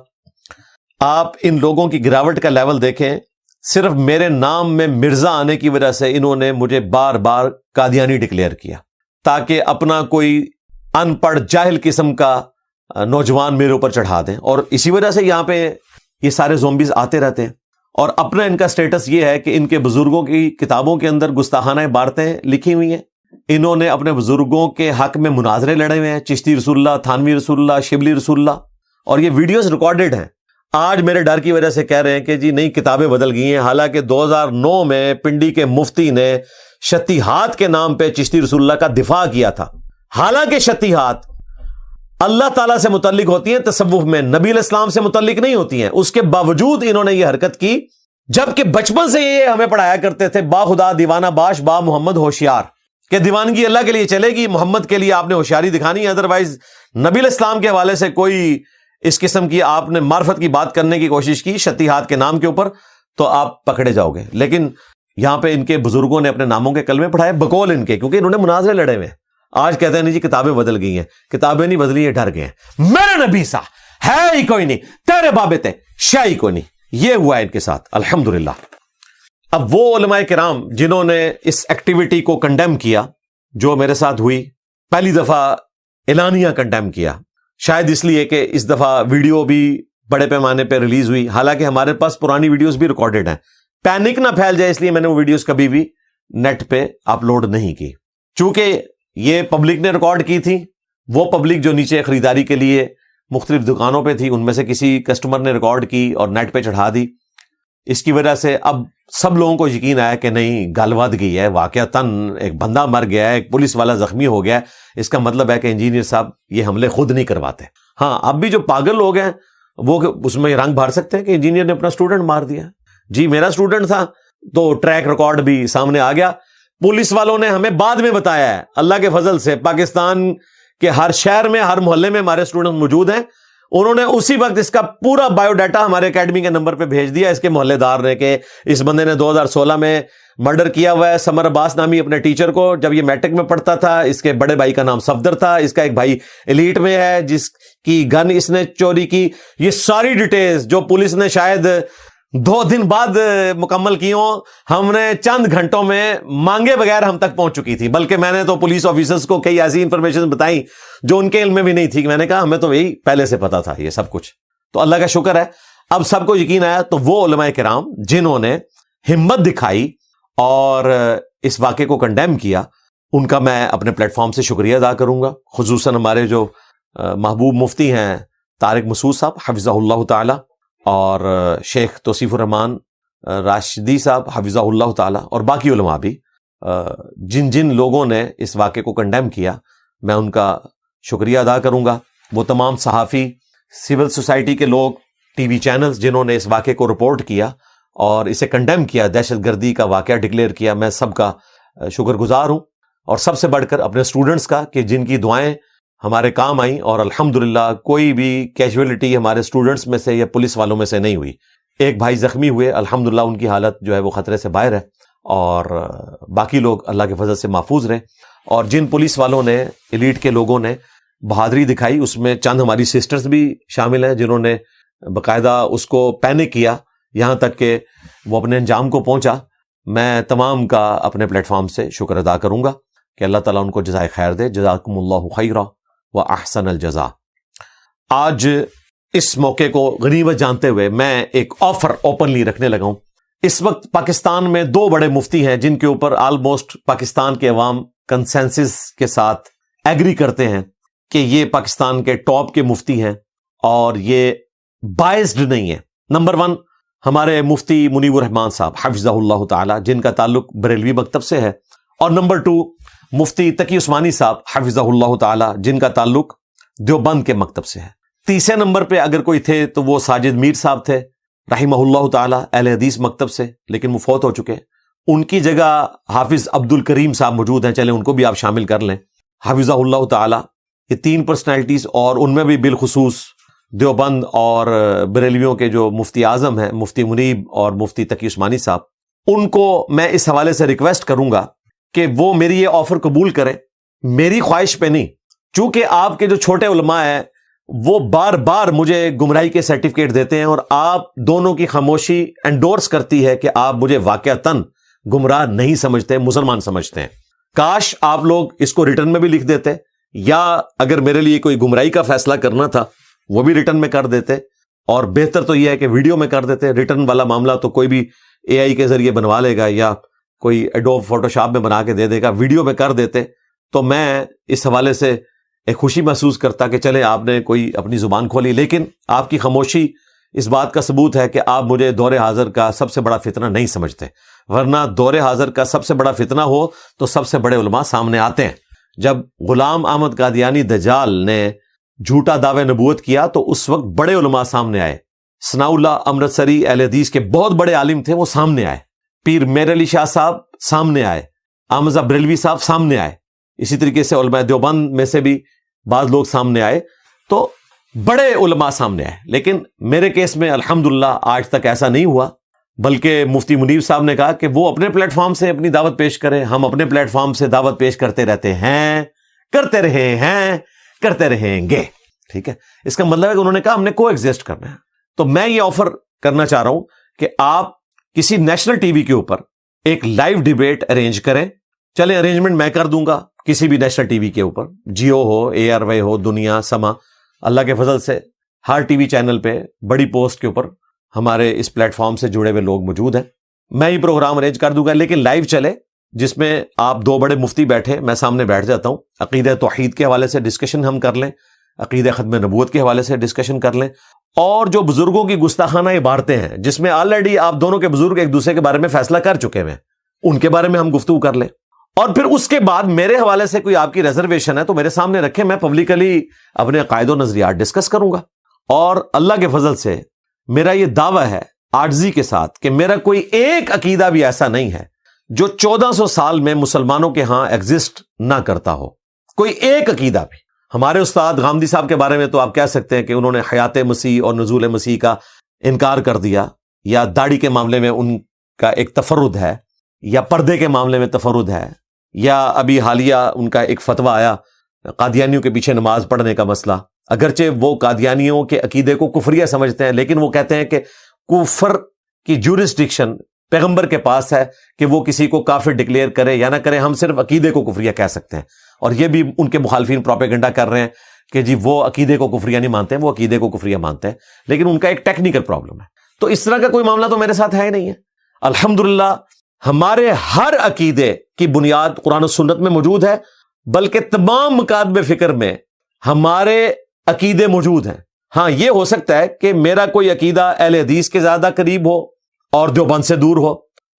آپ ان لوگوں کی گراوٹ کا لیول دیکھیں، صرف میرے نام میں مرزا آنے کی وجہ سے انہوں نے مجھے بار بار قادیانی ڈکلیئر کیا، تاکہ اپنا کوئی ان پڑھ جاہل قسم کا نوجوان میرے اوپر چڑھا دیں. اور اسی وجہ سے یہاں پہ یہ سارے زومبیز آتے رہتے ہیں. اور اپنا ان کا سٹیٹس یہ ہے کہ ان کے بزرگوں کی کتابوں کے اندر گستاخانہ عبارتیں لکھی ہوئی ہیں. انہوں نے اپنے بزرگوں کے حق میں مناظرے لڑے ہوئے ہیں، چشتی رسول اللہ، تھانوی رسول اللہ، شبلی رسول اللہ، اور یہ ویڈیوز ریکارڈڈ ہیں. آج میرے ڈر کی وجہ سے کہہ رہے ہیں کہ جی نہیں کتابیں بدل گئی ہیں، حالانکہ 2009 میں پنڈی کے مفتی نے شتیہات کے نام پہ چشتی رسول اللہ کا دفاع کیا تھا. حالانکہ شتیہات اللہ تعالیٰ سے متعلق ہوتی ہیں، تصوف میں نبی علیہ السلام سے متعلق نہیں ہوتی ہیں. اس کے باوجود انہوں نے یہ حرکت کی، جبکہ بچپن سے یہ ہمیں پڑھایا کرتے تھے با خدا دیوانہ باش با محمد ہوشیار، کہ دیوانگی اللہ کے لیے چلے گی، محمد کے لیے آپ نے ہوشیاری دکھانی ہے، ادروائز نبی علیہ السلام کے حوالے سے کوئی اس قسم کی آپ نے معرفت کی بات کرنے کی کوشش کی شتیہات کے نام کے اوپر تو آپ پکڑے جاؤ گے. لیکن یہاں پہ ان کے بزرگوں نے اپنے ناموں کے کلمے پڑھائے بقول ان کے، کیونکہ انہوں نے مناظرے لڑے ہوئے ہیں. آج کہتے ہیں نہیں جی کتابیں بدل گئی ہیں، کتابیں نہیں بدلی ہیں، ڈر گئے ہیں. میرے نبی سا ہے ہی کوئی نہیں، تیرے بابے تے شاہ ہی کوئی نہیں. یہ ہوا ان کے ساتھ الحمدللہ. اب وہ علماء کرام جنہوں نے اس ایکٹیویٹی کو کنڈیم کیا جو میرے ساتھ ہوئی، پہلی دفعہ اعلانیہ کنڈیم کیا، شاید اس لیے کہ اس دفعہ ویڈیو بھی بڑے پیمانے پہ ریلیز ہوئی، حالانکہ ہمارے پاس پرانی ویڈیوز بھی ریکارڈڈ ہیں. پینک نہ پھیل جائے اس لیے میں نے وہ ویڈیوز کبھی بھی نیٹ پہ اپلوڈ نہیں کی، چونکہ یہ پبلک نے ریکارڈ کی تھی. وہ پبلک جو نیچے خریداری کے لیے مختلف دکانوں پہ تھی، ان میں سے کسی کسٹمر نے ریکارڈ کی اور نیٹ پہ چڑھا دی. اس کی وجہ سے اب سب لوگوں کو یقین آیا کہ نہیں گل ود گئی ہے، واقعتاً ایک بندہ مر گیا ہے، ایک پولیس والا زخمی ہو گیا ہے. اس کا مطلب ہے کہ انجینئر صاحب یہ حملے خود نہیں کرواتے. ہاں اب بھی جو پاگل لوگ ہیں وہ اس میں رنگ بھر سکتے ہیں کہ انجینئر نے اپنا اسٹوڈنٹ مار دیا. جی میرا اسٹوڈنٹ تھا، تو ٹریک ریکارڈ بھی سامنے آ گیا. پولیس والوں نے ہمیں بعد میں بتایا ہے، اللہ کے فضل سے پاکستان کے ہر شہر میں ہر محلے میں ہمارے اسٹوڈنٹ موجود ہیں. انہوں نے اسی وقت اس کا پورا بایو ڈیٹا ہمارے اکیڈمی کے نمبر پہ بھیج دیا، اس کے محلے دار نے، کہ اس بندے نے 2016 میں مرڈر کیا ہوا ہے سمر عباس نامی اپنے ٹیچر کو، جب یہ میٹرک میں پڑھتا تھا. اس کے بڑے بھائی کا نام صفدر تھا، اس کا ایک بھائی ایلیٹ میں ہے جس کی گن اس نے چوری کی. یہ ساری ڈیٹیلز جو پولیس نے شاید 2 دن بعد مکمل کی ہوں، ہم نے چند گھنٹوں میں مانگے بغیر ہم تک پہنچ چکی تھی. بلکہ میں نے تو پولیس آفیسرز کو کئی ایسی انفارمیشن بتائی جو ان کے علم میں بھی نہیں تھی. میں نے کہا ہمیں تو یہی پہلے سے پتا تھا یہ سب کچھ. تو اللہ کا شکر ہے اب سب کو یقین آیا. تو وہ علماء کرام جنہوں نے ہمت دکھائی اور اس واقعے کو کنڈیم کیا، ان کا میں اپنے پلیٹ فارم سے شکریہ ادا کروں گا. خصوصاً ہمارے جو محبوب مفتی ہیں طارق مسعود صاحب حفظہ اللہ تعالی، اور شیخ توصیف الرحمان راشدی صاحب حفظہ اللہ تعالی، اور باقی علماء بھی جن جن لوگوں نے اس واقعے کو کنڈیم کیا، میں ان کا شکریہ ادا کروں گا. وہ تمام صحافی، سول سوسائٹی کے لوگ، ٹی وی چینلز جنہوں نے اس واقعے کو رپورٹ کیا اور اسے کنڈیم کیا، دہشت گردی کا واقعہ ڈکلیئر کیا، میں سب کا شکر گزار ہوں. اور سب سے بڑھ کر اپنے اسٹوڈنٹس کا کہ جن کی دعائیں ہمارے کام آئیں، اور الحمدللہ کوئی بھی کیجویلٹی ہمارے اسٹوڈنٹس میں سے یا پولیس والوں میں سے نہیں ہوئی. ایک بھائی زخمی ہوئے، الحمدللہ ان کی حالت جو ہے وہ خطرے سے باہر ہے، اور باقی لوگ اللہ کے فضل سے محفوظ رہے. اور جن پولیس والوں نے، ایلیٹ کے لوگوں نے بہادری دکھائی، اس میں چند ہماری سسٹرز بھی شامل ہیں جنہوں نے باقاعدہ اس کو پینک کیا یہاں تک کہ وہ اپنے انجام کو پہنچا. میں تمام کا اپنے پلیٹ فارم سے شکر ادا کروں گا کہ اللہ تعالیٰ ان کو جزائے خیر دے. جزاکم اللہ خیرا و احسن الجزا. آج اس موقع کو غنیمت جانتے ہوئے میں ایک آفر اوپنلی رکھنے لگا ہوں. اس وقت پاکستان میں 2 بڑے مفتی ہیں جن کے اوپر آلموسٹ پاکستان کے عوام کنسنسس کے ساتھ ایگری کرتے ہیں کہ یہ پاکستان کے ٹاپ کے مفتی ہیں اور یہ بائزڈ نہیں ہے. نمبر 1 ہمارے مفتی منیب الرحمان صاحب حفظہ اللہ تعالی، جن کا تعلق بریلوی مکتب سے ہے، اور نمبر 2 مفتی تقی عثمانی صاحب حفظہ اللہ تعالی، جن کا تعلق دیوبند کے مکتب سے ہے۔ تیسرے نمبر پہ اگر کوئی تھے تو وہ ساجد میر صاحب تھے رحمہ اللہ تعالی، اہل حدیث مکتب سے، لیکن وہ فوت ہو چکے ہیں۔ ان کی جگہ حافظ عبد الکریم صاحب موجود ہیں، چلیں ان کو بھی آپ شامل کر لیں، حفظہ اللہ تعالی۔ یہ 3 پرسنالٹیز، اور ان میں بھی بالخصوص دیوبند اور بریلویوں کے جو مفتی اعظم ہیں، مفتی منیب اور مفتی تقی عثمانی صاحب، ان کو میں اس حوالے سے ریکویسٹ کروں گا کہ وہ میری یہ آفر قبول کریں، میری خواہش پہ نہیں، چونکہ آپ کے جو چھوٹے علماء ہیں وہ بار بار مجھے گمراہی کے سرٹیفکیٹ دیتے ہیں، اور آپ دونوں کی خاموشی انڈورس کرتی ہے کہ آپ مجھے واقعتاً گمراہ نہیں سمجھتے، مسلمان سمجھتے ہیں۔ کاش آپ لوگ اس کو ریٹرن میں بھی لکھ دیتے، یا اگر میرے لیے کوئی گمراہی کا فیصلہ کرنا تھا وہ بھی ریٹرن میں کر دیتے، اور بہتر تو یہ ہے کہ ویڈیو میں کر دیتے۔ ریٹرن والا معاملہ تو کوئی بھی اے آئی کے ذریعے بنوا لے گا یا کوئی ایڈوب فوٹوشاپ میں بنا کے دے دے گا، ویڈیو میں کر دیتے تو میں اس حوالے سے ایک خوشی محسوس کرتا کہ چلے آپ نے کوئی اپنی زبان کھولی۔ لیکن آپ کی خاموشی اس بات کا ثبوت ہے کہ آپ مجھے دور حاضر کا سب سے بڑا فتنہ نہیں سمجھتے، ورنہ دور حاضر کا سب سے بڑا فتنہ ہو تو سب سے بڑے علماء سامنے آتے ہیں۔ جب غلام احمد قادیانی دجال نے جھوٹا دعوی نبوت کیا تو اس وقت بڑے علماء سامنے آئے، ثناء اللہ امرتسری اہل حدیث کے بہت بڑے عالم تھے، وہ سامنے آئے، پیر میر علی شاہ صاحب سامنے آئے، احمد بریلوی صاحب سامنے آئے، اسی طریقے سے علماء دیوبند میں سے بھی بعض لوگ سامنے آئے، تو بڑے علماء سامنے آئے۔ لیکن میرے کیس میں الحمدللہ آج تک ایسا نہیں ہوا، بلکہ مفتی منیب صاحب نے کہا کہ وہ اپنے پلیٹ فارم سے اپنی دعوت پیش کریں، ہم اپنے پلیٹ فارم سے دعوت پیش کرتے رہتے ہیں، کرتے رہے ہیں، کرتے رہیں گے۔ ٹھیک ہے، اس کا مطلب ہے کہ انہوں نے کہا ہم نے کو ایگزسٹ کرنا ہے۔ تو میں یہ آفر کرنا چاہ رہا ہوں کہ آپ کسی نیشنل ٹی وی کے اوپر ایک لائیو ڈیبیٹ ارینج کریں، چلیں ارینجمنٹ میں کر دوں گا کسی بھی نیشنل ٹی وی کے اوپر، جیو ہو، اے آر وائی ہو، دنیا، سما، اللہ کے فضل سے ہر ٹی وی چینل پہ بڑی پوسٹ کے اوپر ہمارے اس پلیٹ فارم سے جڑے ہوئے لوگ موجود ہیں، میں یہ پروگرام ارینج کر دوں گا، لیکن لائیو چلے، جس میں آپ 2 بڑے مفتی بیٹھے، میں سامنے بیٹھ جاتا ہوں، عقیدہ توحید کے حوالے سے ڈسکشن ہم کر لیں، عقیدہ ختم نبوت کے حوالے سے ڈسکشن کر لیں، اور جو بزرگوں کی گستاخانہ عبارتیں ہیں جس میں آلریڈی آپ دونوں کے بزرگ ایک دوسرے کے بارے میں فیصلہ کر چکے ہیں، ان کے بارے میں ہم گفتگو کر لیں، اور پھر اس کے بعد میرے حوالے سے کوئی آپ کی ریزرویشن ہے تو میرے سامنے رکھیں، میں پبلکلی اپنے عقائد و نظریات ڈسکس کروں گا۔ اور اللہ کے فضل سے میرا یہ دعویٰ ہے عاجزی کے ساتھ کہ میرا کوئی ایک عقیدہ بھی ایسا نہیں ہے جو 1400 سال میں مسلمانوں کے ہاں ایگزسٹ نہ کرتا ہو، کوئی ایک عقیدہ بھی۔ ہمارے استاد غامدی صاحب کے بارے میں تو آپ کہہ سکتے ہیں کہ انہوں نے حیات مسیح اور نزول مسیح کا انکار کر دیا، یا داڑھی کے معاملے میں ان کا ایک تفرد ہے، یا پردے کے معاملے میں تفرد ہے، یا ابھی حالیہ ان کا ایک فتویٰ آیا قادیانیوں کے پیچھے نماز پڑھنے کا مسئلہ، اگرچہ وہ قادیانیوں کے عقیدے کو کفریہ سمجھتے ہیں، لیکن وہ کہتے ہیں کہ کفر کی جورسڈکشن پیغمبر کے پاس ہے کہ وہ کسی کو کافر ڈکلیئر کرے یا نہ کرے، ہم صرف عقیدے کو کفریہ کہہ سکتے ہیں۔ اور یہ بھی ان کے مخالفین پروپیگنڈا کر رہے ہیں کہ جی وہ عقیدے کو کفریہ نہیں مانتے ہیں، وہ عقیدے کو کفریہ مانتے ہیں، لیکن ان کا ایک ٹیکنیکل پرابلم ہے۔ تو اس طرح کا کوئی معاملہ تو میرے ساتھ ہے ہی نہیں ہے۔ الحمدللہ ہمارے ہر عقیدے کی بنیاد قرآن و سنت میں موجود ہے، بلکہ تمام مکاتب فکر میں ہمارے عقیدے موجود ہیں۔ ہاں یہ ہو سکتا ہے کہ میرا کوئی عقیدہ اہل حدیث کے زیادہ قریب ہو اور دیوبند سے دور ہو،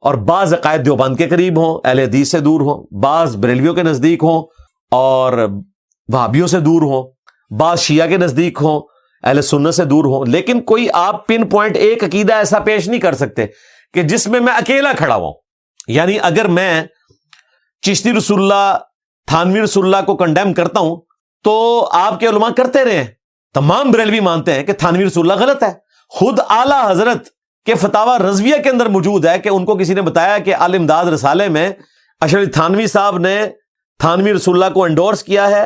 اور بعض عقائد دیوبند کے قریب ہوں، اہل حدیث سے دور ہوں، بعض بریلویوں کے نزدیک ہوں اور وہابیوں سے دور ہوں، بعض شیعہ کے نزدیک ہوں، اہل سنت سے دور ہوں، لیکن کوئی آپ پن پوائنٹ ایک عقیدہ ایسا پیش نہیں کر سکتے کہ جس میں میں اکیلا کھڑا ہوں۔ یعنی اگر میں چشتی رسول اللہ، تھانوی رسول اللہ کو کنڈیم کرتا ہوں تو آپ کے علماء کرتے رہے ہیں، تمام بریلوی مانتے ہیں کہ تھانوی رسول اللہ غلط ہے۔ خود اعلیٰ حضرت کے فتاوی رضویہ کے اندر موجود ہے کہ ان کو کسی نے بتایا کہ الامداد رسالے میں اشرف تھانوی صاحب نے تھانوی رسول اللہ کو انڈورس کیا ہے،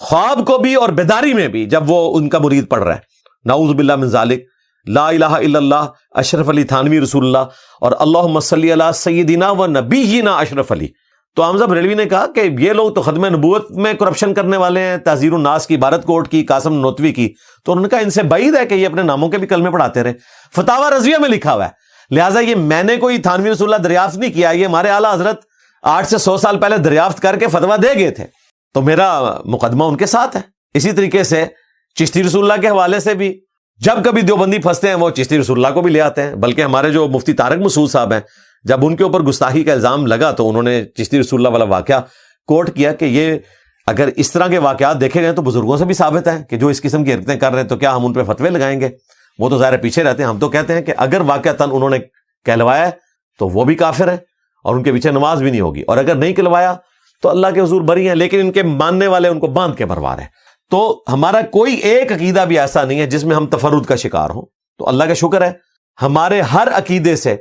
خواب کو بھی اور بیداری میں بھی، جب وہ ان کا مرید پڑھ رہا ہے۔ نعوذ باللہ من ذالک، لا الہ الا اللہ اشرف علی تھانوی رسول اللہ، اور اللہم صلی علی سیدنا و نبینا اشرف علی۔ تو حمزہ بریلوی نے کہا کہ یہ لوگ تو ختم نبوت میں کرپشن کرنے والے ہیں، تحذیر الناس کی، عبارت کوٹ کی، قاسم نوتوی کی، تو انہوں نے کہا ان سے بعید ہے کہ یہ اپنے ناموں کے بھی کلمے پڑھاتے رہے، فتاوی رضویہ میں لکھا ہوا ہے، لہٰذا یہ میں نے کوئی تھانوی رسول اللہ دریافت نہیں کیا، یہ ہمارے اعلیٰ حضرت 8 سے 100 سال پہلے دریافت کر کے فتویٰ دے گئے تھے، تو میرا مقدمہ ان کے ساتھ ہے۔ اسی طریقے سے چشتی رسول اللہ کے حوالے سے بھی جب کبھی دیوبندی پھنستے ہیں وہ چشتی رسول اللہ کو بھی لے آتے ہیں، بلکہ ہمارے جو مفتی طارق مسعود صاحب ہیں، جب ان کے اوپر گستاخی کا الزام لگا تو انہوں نے چشتی رسول اللہ والا واقعہ کوٹ کیا کہ یہ اگر اس طرح کے واقعات دیکھے گئے تو بزرگوں سے بھی ثابت ہے کہ جو اس قسم کی حرکتیں کر رہے ہیں تو کیا ہم ان پہ فتوے لگائیں گے؟ وہ تو ظاہر پیچھے رہتے ہیں. ہم تو کہتے ہیں کہ اگر واقعتاً انہوں نے کہلوایا ہے تو وہ بھی کافر ہے اور ان کے پیچھے نماز بھی نہیں ہوگی، اور اگر نہیں کہلوایا تو اللہ کے حضور بری ہیں، لیکن ان کے ماننے والے ان کو باندھ کے بھروا رہے ہیں. تو ہمارا کوئی ایک عقیدہ بھی ایسا نہیں ہے جس میں ہم تفرد کا شکار ہوں. تو اللہ کا شکر ہے ہمارے ہر عقیدے سے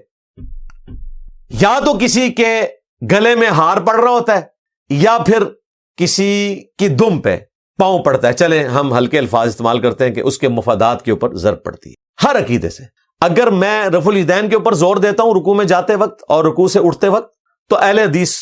یا تو کسی کے گلے میں ہار پڑ رہا ہوتا ہے یا پھر کسی کی دم پہ پاؤں پڑتا ہے. چلیں ہم ہلکے الفاظ استعمال کرتے ہیں کہ اس کے مفادات کے اوپر ضرب پڑتی ہے ہر عقیدے سے. اگر میں رفع الیدین کے اوپر زور دیتا ہوں رکوع میں جاتے وقت اور رکوع سے اٹھتے وقت تو اہل حدیث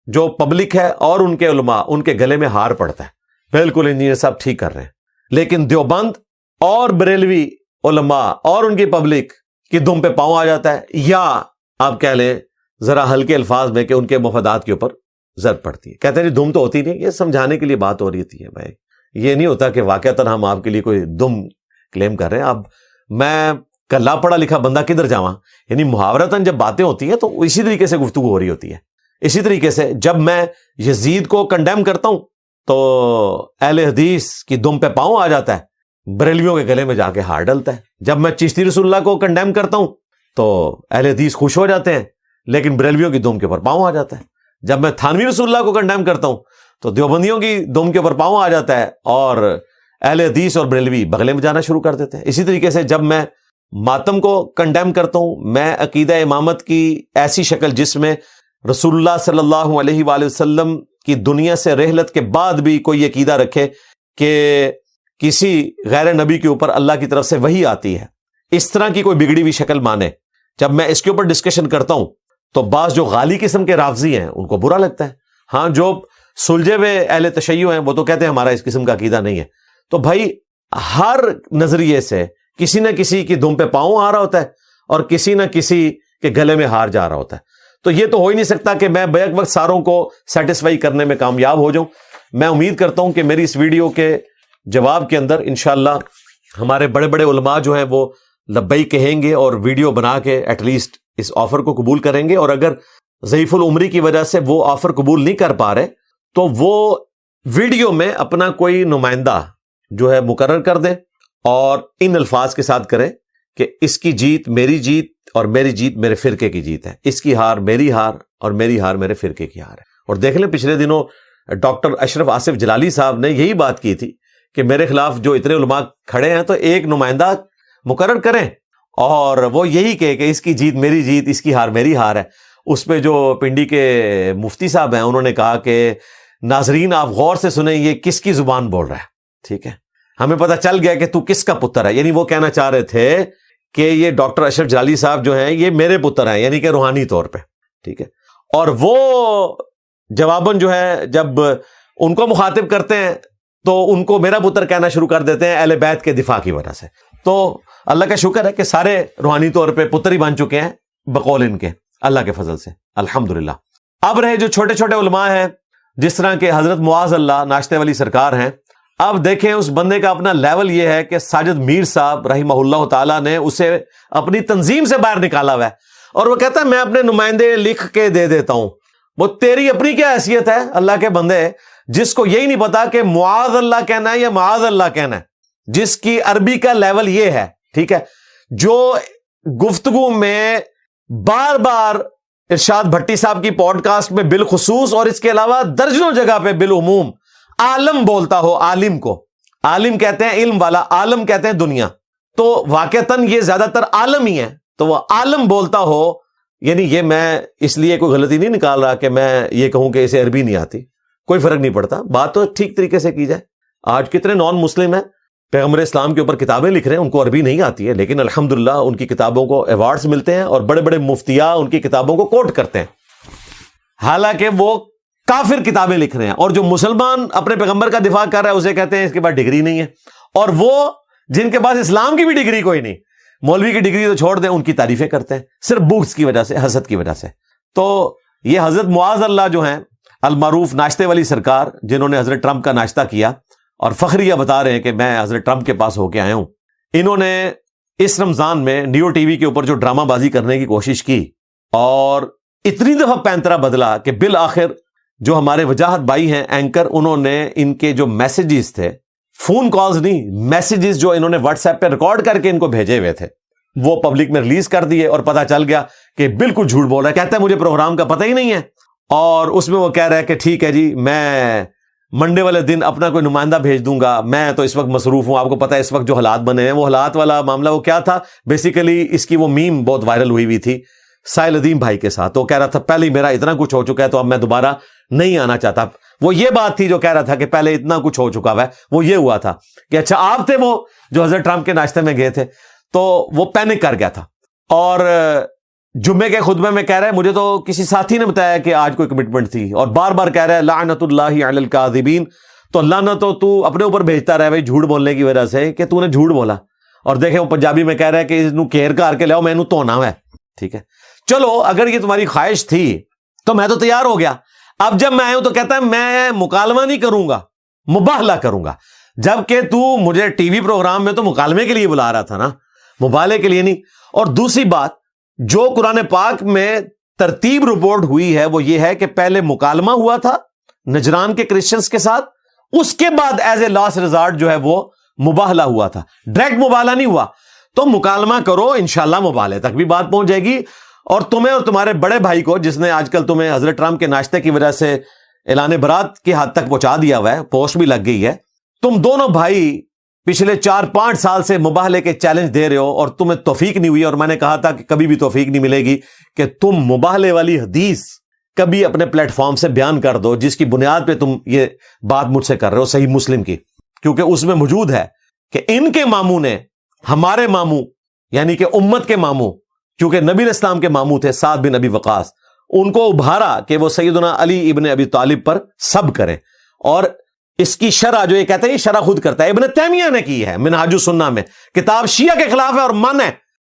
جو پبلک ہے اور ان کے علماء ان کے گلے میں ہار پڑتا ہے. بالکل انجینئر صاحب ٹھیک کر رہے ہیں. لیکن دیوبند اور بریلوی علماء اور ان کی پبلک کی دم پہ پاؤں آ جاتا ہے، یا آپ کہہ لیں ذرا ہلکے الفاظ میں کہ ان کے مفادات کے اوپر ضرب پڑتی ہے. کہتے ہیں جی دم تو ہوتی نہیں. یہ سمجھانے کے لیے بات ہو رہی تھی ہے بھائی، یہ نہیں ہوتا کہ واقعتاً ہم آپ کے لیے کوئی دم کلیم کر رہے ہیں. اب میں کلا پڑھا لکھا بندہ کدھر جاواں؟ یعنی محاورتاً جب باتیں ہوتی ہیں تو اسی طریقے سے گفتگو ہو رہی ہوتی ہے. اسی طریقے سے جب میں یزید کو کنڈیم کرتا ہوں تو اہل حدیث کی دم پہ پاؤں آ جاتا ہے، بریلویوں کے گلے میں جا کے ہار ڈلتا ہے. جب میں چشتی رسول اللہ کو کنڈیم کرتا ہوں تو اہل حدیث خوش ہو جاتے ہیں لیکن بریلویوں کی دم کے اوپر پاؤں آ جاتا ہے. جب میں تھانوی رسول اللہ کو کنڈیم کرتا ہوں تو دیوبندیوں کی دم کے اوپر پاؤں آ جاتا ہے اور اہل حدیث اور بریلوی بغلے میں جانا شروع کر دیتے ہیں. اسی طریقے سے جب میں ماتم کو کنڈیم کرتا ہوں، میں عقیدہ امامت کی ایسی شکل جس میں رسول اللہ صلی اللہ علیہ وآلہ وسلم کی دنیا سے رحلت کے بعد بھی کوئی عقیدہ رکھے کہ کسی غیر نبی کے اوپر اللہ کی طرف سے وحی آتی ہے، اس طرح کی کوئی بگڑی ہوئی شکل مانے، جب میں اس کے اوپر ڈسکشن کرتا ہوں تو بعض جو غالی قسم کے رافضی ہیں ان کو برا لگتا ہے. ہاں جو سلجھے ہوئے اہل تشیع ہیں وہ تو کہتے ہیں ہمارا اس قسم کا عقیدہ نہیں ہے. تو بھائی ہر نظریے سے کسی نہ کسی کی دم پہ پاؤں آ رہا ہوتا ہے اور کسی نہ کسی کے گلے میں ہار جا رہا ہوتا ہے. تو یہ تو ہو ہی نہیں سکتا کہ میں بیک وقت ساروں کو سیٹسفائی کرنے میں کامیاب ہو جاؤں. میں امید کرتا ہوں کہ میری اس ویڈیو کے جواب کے اندر انشاءاللہ ہمارے بڑے بڑے علماء جو ہیں وہ لبیک کہیں گے اور ویڈیو بنا کے ایٹ لیسٹ اس آفر کو قبول کریں گے. اور اگر ضعیف العمری کی وجہ سے وہ آفر قبول نہیں کر پا رہے تو وہ ویڈیو میں اپنا کوئی نمائندہ جو ہے مقرر کر دیں اور ان الفاظ کے ساتھ کریں کہ اس کی جیت میری جیت اور میری جیت میرے فرقے کی جیت ہے، اس کی ہار میری ہار اور میری ہار میرے فرقے کی ہار ہے. اور دیکھ لیں پچھلے دنوں ڈاکٹر اشرف آصف جلالی صاحب نے یہی بات کی تھی کہ میرے خلاف جو اتنے علماء کھڑے ہیں تو ایک نمائندہ مقرر کریں اور وہ یہی کہ اس کی جیت میری جیت، اس کی ہار میری ہار ہے. اس پہ جو پنڈی کے مفتی صاحب ہیں انہوں نے کہا کہ ناظرین آپ غور سے سنیں یہ کس کی زبان بول رہا ہے. ٹھیک ہے، ہمیں پتہ چل گیا کہ تو کس کا پتر ہے. یعنی وہ کہنا چاہ رہے تھے کہ یہ ڈاکٹر اشرف جلالی صاحب جو ہیں یہ میرے پتر ہیں، یعنی کہ روحانی طور پہ. ٹھیک ہے، اور وہ جواباً جو ہے جب ان کو مخاطب کرتے ہیں تو ان کو میرا پتر کہنا شروع کر دیتے ہیں اہل بیت کے دفاع کی وجہ سے. تو اللہ کا شکر ہے کہ سارے روحانی طور پہ پتر ہی بن چکے ہیں بقول ان کے، اللہ کے فضل سے الحمدللہ. اب رہے جو چھوٹے چھوٹے علماء ہیں جس طرح کے حضرت معاذ اللہ ناشتے والی سرکار ہیں. اب دیکھیں اس بندے کا اپنا لیول یہ ہے کہ ساجد میر صاحب رحمہ اللہ تعالیٰ نے اسے اپنی تنظیم سے باہر نکالا ہوا ہے اور وہ کہتا ہے میں اپنے نمائندے لکھ کے دے دیتا ہوں. وہ تیری اپنی کیا حیثیت ہے اللہ کے بندے جس کو یہی نہیں پتا کہ معاذ اللہ کہنا ہے یا معاذ اللہ کہنا ہے، جس کی عربی کا لیول یہ ہے. ٹھیک ہے، جو گفتگو میں بار بار ارشاد بھٹی صاحب کی پوڈ کاسٹ میں بالخصوص اور اس کے علاوہ درجنوں جگہ پہ بالعموم عالم بولتا ہو. عالم کو عالم کہتے ہیں علم والا، عالم کہتے ہیں دنیا. تو واقعتاً یہ زیادہ تر عالم ہی ہے. تو وہ عالم بولتا ہو، یعنی یہ میں اس لیے کوئی غلطی نہیں نکال رہا کہ میں یہ کہوں کہ اسے عربی نہیں آتی، کوئی فرق نہیں پڑتا. بات تو ٹھیک طریقے سے کی جائے. آج کتنے نان مسلم ہیں پیغمبر اسلام کے اوپر کتابیں لکھ رہے ہیں، ان کو عربی نہیں آتی ہے لیکن الحمدللہ ان کی کتابوں کو ایوارڈز ملتے ہیں اور بڑے بڑے مفتیاء ان کی کتابوں کو کوٹ کرتے ہیں، حالانکہ وہ کافر کتابیں لکھ رہے ہیں. اور جو مسلمان اپنے پیغمبر کا دفاع کر رہا ہے اسے کہتے ہیں اس کے پاس ڈگری نہیں ہے. اور وہ جن کے پاس اسلام کی بھی ڈگری کوئی نہیں، مولوی کی ڈگری تو چھوڑ دیں، ان کی تعریفیں کرتے ہیں صرف بغض کی وجہ سے، حسد کی وجہ سے. تو یہ حضرت معاذ اللہ جو ہیں المعروف ناشتے والی سرکار، جنہوں نے حضرت ٹرمپ کا ناشتہ کیا اور فخریہ بتا رہے ہیں کہ میں حضرت ٹرمپ کے پاس ہو کے آیا ہوں، انہوں نے اس رمضان میں نیو ٹی وی کے اوپر جو ڈرامہ بازی کرنے کی کوشش کی اور اتنی دفعہ پینترا بدلا کہ بالآخر جو ہمارے وجاہت بھائی ہیں اینکر، انہوں نے ان کے جو میسیجز تھے، فون کالز نہیں، میسیجز جو انہوں نے واٹس ایپ پہ ریکارڈ کر کے ان کو بھیجے ہوئے تھے، وہ پبلک میں ریلیز کر دیے اور پتہ چل گیا کہ بالکل جھوٹ بول رہا ہے. کہتا ہے مجھے پروگرام کا پتہ ہی نہیں ہے، اور اس میں وہ کہہ رہا ہے کہ ٹھیک ہے جی میں منڈے والے دن اپنا کوئی نمائندہ بھیج دوں گا، میں تو اس وقت مصروف ہوں. آپ کو پتہ ہے اس وقت جو حالات بنے ہیں، وہ حالات والا معاملہ وہ کیا تھا بیسیکلی، اس کی وہ میم بہت وائرل ہوئی تھی سائل ادیم بھائی کے ساتھ. وہ کہہ رہا تھا پہلے میرا اتنا کچھ ہو چکا ہے تو اب میں دوبارہ نہیں آنا چاہتا. وہ یہ بات تھی جو کہہ رہا تھا کہ پہلے اتنا کچھ ہو چکا ہے. وہ یہ ہوا تھا کہ اچھا آپ تھے وہ جو حضرت ٹرمپ کے ناشتے میں گئے تھے، تو وہ پینک کر گیا تھا. اور جمعے کے خطبے میں کہہ رہا ہے مجھے تو کسی ساتھی نے بتایا کہ آج کوئی کمٹمنٹ تھی، اور بار بار کہہ رہا ہے لعنت اللہ علی الکاذبین. تو لعنت تو اپنے اوپر بھیجتا رہے بھائی جھوٹ بولنے کی وجہ سے کہ تو نے جھوٹ بولا. اور دیکھیں وہ پنجابی میں کہہ رہا ہے کہ اس نو کیر کر کے لاؤ میں تو ہونا ہے. ٹھیک ہے چلو، اگر یہ تمہاری خواہش تھی تو میں تو تیار ہو گیا. اب جب میں آیا ہوں تو کہتا ہے میں مکالمہ نہیں کروں گا، مباہلہ کروں گا. جبکہ تو مجھے ٹی وی پروگرام میں تو مکالمے کے لیے بلا رہا تھا نا، مباہلے کے لیے نہیں. اور دوسری بات جو قرآن پاک میں ترتیب رپورٹ ہوئی ہے وہ یہ ہے کہ پہلے مکالمہ ہوا تھا نجران کے کرسچنز کے ساتھ، اس کے بعد ایز اے لاسٹ ریزارٹ جو ہے وہ مباہلہ ہوا تھا، ڈائریکٹ مباہلہ نہیں ہوا. تو مکالمہ کرو، انشاءاللہ مباہلے تک بھی بات پہنچ جائے گی. اور تمہیں اور تمہارے بڑے بھائی کو، جس نے آج کل تمہیں حضرت ٹرمپ کے ناشتے کی وجہ سے اعلان برات کی حد تک پہنچا دیا ہوا ہے، پوسٹ بھی لگ گئی ہے، تم دونوں بھائی پچھلے 4-5 سال سے مباہلے کے چیلنج دے رہے ہو اور تمہیں توفیق نہیں ہوئی. اور میں نے کہا تھا کہ کبھی بھی توفیق نہیں ملے گی کہ تم مباہلے والی حدیث کبھی اپنے پلیٹ فارم سے بیان کر دو جس کی بنیاد پہ تم یہ بات مجھ سے کر رہے ہو، صحیح مسلم کی. کیونکہ اس میں موجود ہے کہ ان کے ماموں نے ہمارے ماموں یعنی کہ امت کے ماموں، کیونکہ نبی علیہ السلام کے ماموں تھے سعد بن ابی وقاص، ان کو ابھارا کہ وہ سیدنا علی ابن ابی طالب پر سب کریں. اور اس کی شرح جو یہ کہتے ہیں یہ شرح خود کرتا ہے، ابن تیمیہ نے کی ہے منہاج السنہ میں، کتاب شیعہ کے خلاف ہے اور من ہے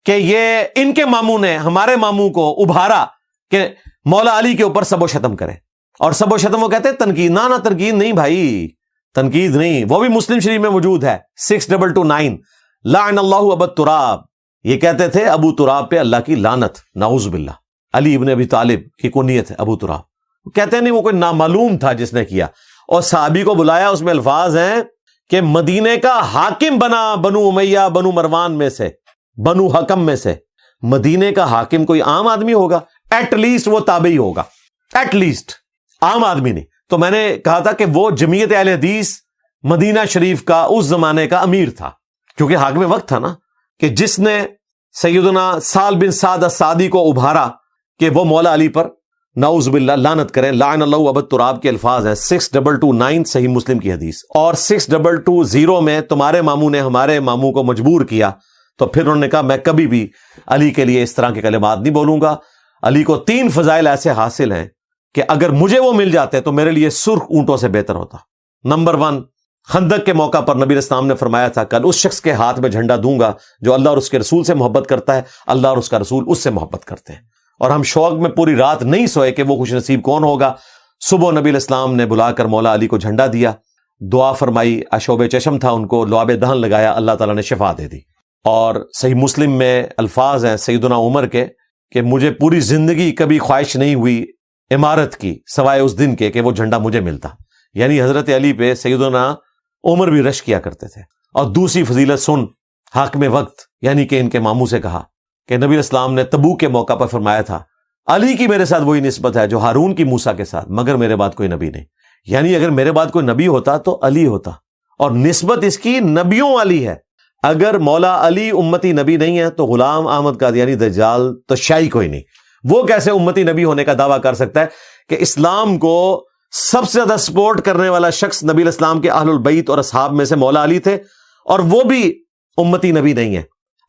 کہ یہ ان کے ماموں نے ہمارے ماموں کو ابھارا کہ مولا علی کے اوپر سب و شتم کرے. اور سب و شتم وہ کہتے ہیں تنقید. نہ تنقید نہیں بھائی، تنقید نہیں. وہ بھی مسلم شریف میں موجود ہے 6229 لعن اللہ ابو تراب. یہ کہتے تھے ابو تراب پہ اللہ کی لعنت، نعوذ باللہ. علی ابن ابی طالب کی کنیت ہے ابو تراب. کہتے ہیں نہیں وہ کوئی نامعلوم تھا جس نے کیا. اور صحابی کو بلایا، اس میں الفاظ ہیں کہ مدینے کا حاکم بنا بنو امیہ بنو مروان میں سے، بنو حکم میں سے. مدینے کا حاکم کوئی عام آدمی ہوگا؟ ایٹ لیسٹ وہ تابعی ہوگا، ایٹ لیسٹ، عام آدمی نہیں. تو میں نے کہا تھا کہ وہ جمعیت اہل حدیث مدینہ شریف کا اس زمانے کا امیر تھا، کیونکہ حاکم وقت تھا نا، کہ جس نے سیدنا سال بن سعد السعدی کو ابھارا کہ وہ مولا علی پر نعوذ باللہ لعنت کریں. لعن اللہ ابو تراب کے الفاظ ہیں 6229 صحیح مسلم کی حدیث. اور 6220 میں تمہارے ماموں نے ہمارے ماموں کو مجبور کیا. تو پھر انہوں نے کہا میں کبھی بھی علی کے لیے اس طرح کے کلمات نہیں بولوں گا. علی کو 3 فضائل ایسے حاصل ہیں کہ اگر مجھے وہ مل جاتے تو میرے لیے سرخ اونٹوں سے بہتر ہوتا. نمبر 1، خندق کے موقع پر نبی اسلام نے فرمایا تھا کل اس شخص کے ہاتھ میں جھنڈا دوں گا جو اللہ اور اس کے رسول سے محبت کرتا ہے، اللہ اور اس کا رسول اس سے محبت کرتے ہیں. اور ہم شوق میں پوری رات نہیں سوئے کہ وہ خوش نصیب کون ہوگا. صبح نبی الاسلام نے بلا کر مولا علی کو جھنڈا دیا، دعا فرمائی، اشوب چشم تھا، ان کو لعاب دہن لگایا، اللہ تعالیٰ نے شفا دے دی. اور صحیح مسلم میں الفاظ ہیں سیدنا عمر کے کہ مجھے پوری زندگی کبھی خواہش نہیں ہوئی امارت کی سوائے اس دن کے کہ وہ جھنڈا مجھے ملتا. یعنی حضرت علی پہ سیدنا عمر بھی رش کیا کرتے تھے. اور دوسری فضیلت سن، حاکم وقت یعنی کہ ان کے ماموں سے کہا کہ نبی اسلام نے تبوک کے موقع پر فرمایا تھا علی کی میرے ساتھ وہی نسبت ہے جو ہارون کی موسیٰ کے ساتھ، مگر میرے بعد کوئی نبی نہیں. یعنی اگر میرے بعد کوئی نبی ہوتا تو علی ہوتا، اور نسبت اس کی نبیوں والی ہے. اگر مولا علی امتی نبی نہیں ہے تو غلام احمد قادیانی دجال تو شاہی کوئی نہیں. وہ کیسے امتی نبی ہونے کا دعویٰ کر سکتا ہے کہ اسلام کو سب سے زیادہ سپورٹ کرنے والا شخص نبی الاسلام کے اہل البیت اور اصحاب میں سے مولا علی تھے، اور وہ بھی امتی نبی نہیں ہے،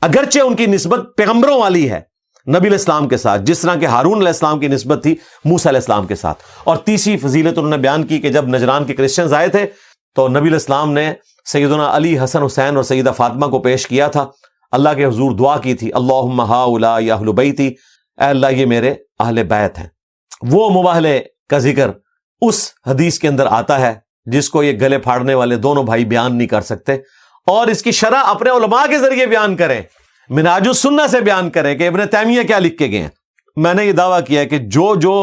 اگرچہ ان کی نسبت پیغمبروں والی ہے نبی علیہ السلام کے ساتھ، جس طرح کہ ہارون علیہ السلام کی نسبت تھی موسیٰ علیہ السلام کے ساتھ. اور تیسری فضیلت انہوں نے بیان کی کہ جب نجران کے کرسچنز آئے تھے تو نبی علیہ السلام نے سیدنا علی، حسن، حسین اور سیدہ فاطمہ کو پیش کیا تھا. اللہ کے حضور دعا کی تھی اللہم ہؤلاء اہل بیتی، اے اللہ یہ میرے اہل بیت ہیں. وہ مباہلے کا ذکر اس حدیث کے اندر آتا ہے جس کو یہ گلے پھاڑنے والے دونوں بھائی بیان نہیں کر سکتے. اور اس کی شرح اپنے علماء کے ذریعے بیان کریں، منہاج السنہ سے بیان کریں کہ ابن تیمیہ کیا لکھ کے گئے ہیں۔ میں نے یہ دعویٰ کیا ہے کہ جو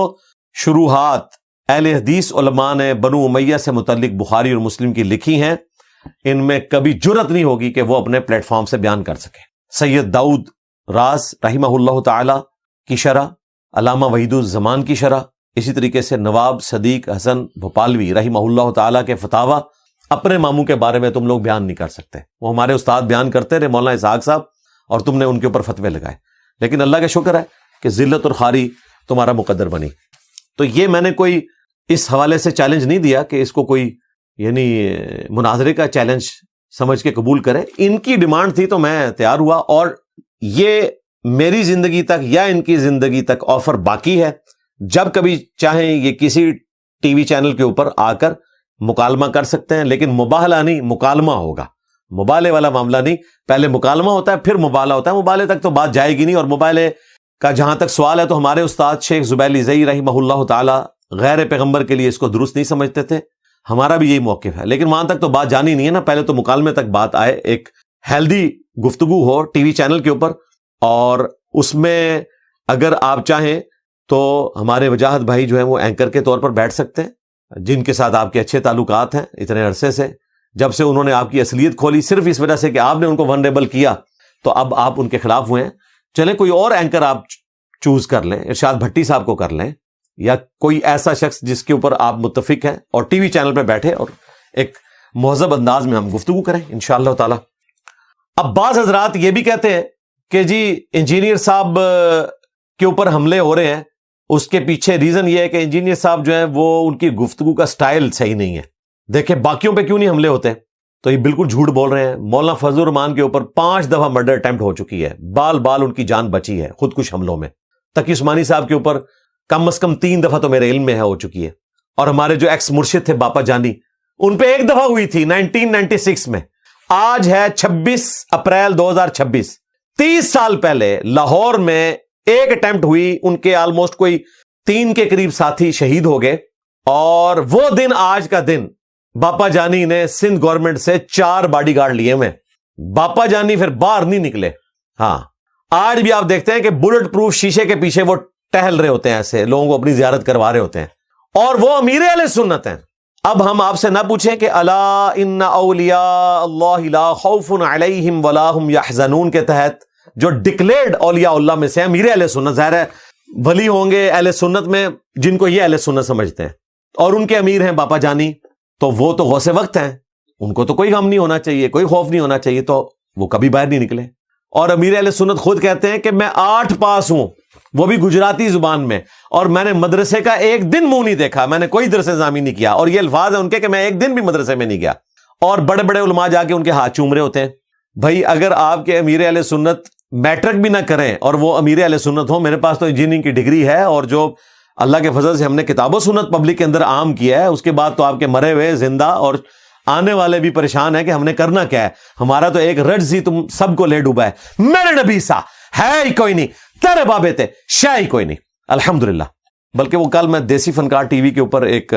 شروحات اہل حدیث علماء نے بنو امیہ سے متعلق بخاری اور مسلم کی لکھی ہیں، ان میں کبھی جرت نہیں ہوگی کہ وہ اپنے پلیٹ فارم سے بیان کر سکے۔ سید داؤد راز رحمہ اللہ تعالی کی شرح، علامہ وحید الزمان کی شرح، اسی طریقے سے نواب صدیق حسن بھوپالوی رحمہ اللہ تعالی کے فتاوی، اپنے ماموں کے بارے میں تم لوگ بیان نہیں کر سکتے۔ وہ ہمارے استاد بیان کرتے رہے، مولانا اسحاق صاحب، اور تم نے ان کے اوپر فتوے لگائے، لیکن اللہ کا شکر ہے کہ ذلت اور خواری تمہارا مقدر بنی۔ تو یہ میں نے کوئی اس حوالے سے چیلنج نہیں دیا کہ اس کو کوئی یعنی مناظرے کا چیلنج سمجھ کے قبول کرے۔ ان کی ڈیمانڈ تھی تو میں تیار ہوا، اور یہ میری زندگی تک یا ان کی زندگی تک آفر باقی ہے۔ جب کبھی چاہیں یہ کسی ٹی وی چینل کے اوپر آ کر مکالمہ کر سکتے ہیں، لیکن مباہلہ نہیں، مکالمہ ہوگا، مبالے والا معاملہ نہیں۔ پہلے مکالمہ ہوتا ہے پھر مبالہ ہوتا ہے، مبالے تک تو بات جائے گی نہیں۔ اور مبالے کا جہاں تک سوال ہے تو ہمارے استاد شیخ زبیلی زئی رحمہ اللہ تعالی غیر پیغمبر کے لیے اس کو درست نہیں سمجھتے تھے، ہمارا بھی یہی موقف ہے، لیکن وہاں تک تو بات جانی نہیں ہے نا۔ پہلے تو مکالمے تک بات آئے، ایک ہیلدی گفتگو ہو ٹی وی چینل کے اوپر، اور اس میں اگر آپ چاہیں تو ہمارے وجاہت بھائی جو ہیں وہ اینکر کے طور پر بیٹھ سکتے ہیں، جن کے ساتھ آپ کے اچھے تعلقات ہیں اتنے عرصے سے۔ جب سے انہوں نے آپ کی اصلیت کھولی صرف اس وجہ سے کہ آپ نے ان کو ونریبل کیا، تو اب آپ ان کے خلاف ہوئے ہیں۔ چلیں کوئی اور اینکر آپ چوز کر لیں، ارشاد بھٹی صاحب کو کر لیں، یا کوئی ایسا شخص جس کے اوپر آپ متفق ہیں، اور ٹی وی چینل پہ بیٹھے اور ایک مہذب انداز میں ہم گفتگو کریں انشاءاللہ تعالی۔ اب بعض حضرات یہ بھی کہتے ہیں کہ جی انجینئر صاحب کے اوپر حملے ہو رہے ہیں، اس کے پیچھے ریزن یہ ہے کہ انجینئر صاحب جو ہیں وہ ان کی گفتگو کا سٹائل صحیح نہیں ہے۔ دیکھیں باقیوں پہ کیوں نہیں حملے ہوتے؟ تو یہ بالکل جھوٹ بول رہے ہیں۔ مولانا فضل الرحمان کے اوپر 5 دفعہ مرڈر اٹیمپٹ ہو چکی ہے، بال ان کی جان بچی ہے خودکش حملوں میں۔ تقی عثمانی صاحب کے اوپر کم از کم 3 دفعہ تو میرے علم میں ہے ہو چکی ہے، اور ہمارے جو ایکس مرشد تھے باپا جانی، ان پہ 1 دفعہ ہوئی تھی 1996 میں۔ آج ہے 26 اپریل 2026، 30 سال پہلے لاہور میں ایک اٹیمپٹ ہوئی، ان کے آلموسٹ کوئی 3 کے قریب ساتھی شہید ہو گئے، اور وہ دن آج کا دن باپا جانی نے سندھ گورنمنٹ سے 4 باڈی گارڈ لیے ہوئے، باپا جانی پھر باہر نہیں نکلے۔ ہاں آج بھی آپ دیکھتے ہیں کہ بلٹ پروف شیشے کے پیچھے وہ ٹہل رہے ہوتے ہیں، ایسے لوگوں کو اپنی زیارت کروا رہے ہوتے ہیں، اور وہ امیر اہل سنت ہیں۔ اب ہم آپ سے نہ پوچھیں کہ الا ان اولیاء اللہ لا خوف علیہم ولا هم یحزنون کے تحت جو ڈکلیئرڈ اولیاء اللہ میں سے امیر اہل سنت، ظاہر ہے ولی ہوں گے اہل سنت میں جن کو یہ اہل سنت سمجھتے ہیں، اور ان کے امیر ہیں باپا جانی، تو وہ تو غوث وقت ہیں، ان کو تو کوئی غم نہیں ہونا چاہیے، کوئی خوف نہیں ہونا چاہیے، تو وہ کبھی باہر نہیں نکلے۔ اور امیر اہل سنت خود کہتے ہیں کہ میں 8 پاس ہوں، وہ بھی گجراتی زبان میں، اور میں نے مدرسے کا ایک دن منہ نہیں دیکھا، میں نے کوئی درس نظامی نہیں کیا، اور یہ الفاظ ہیں ان کے کہ میں ایک دن بھی مدرسے میں نہیں گیا، اور بڑے بڑے علماء جا کے ان کے ہاتھ چوم رہے ہوتے ہیں۔ بھائی اگر آپ کے امیر اہل سنت میٹرک بھی نہ کریں اور وہ امیر اہل سنت ہوں، میرے پاس تو انجینئرنگ کی ڈگری ہے، اور جو اللہ کے فضل سے ہم نے کتاب و سنت پبلک کے اندر عام کیا ہے، اس کے بعد تو آپ کے مرے ہوئے زندہ اور آنے والے بھی پریشان ہیں کہ ہم نے کرنا کیا ہے۔ ہمارا تو ایک رج سی تم سب کو لے ڈوبا ہے، میرے نبی سا ہے ہی کوئی نہیں، تیرے بابے تھے شاہ ہی کوئی نہیں، الحمدللہ۔ بلکہ وہ کل میں دیسی فنکار ٹی وی کے اوپر ایک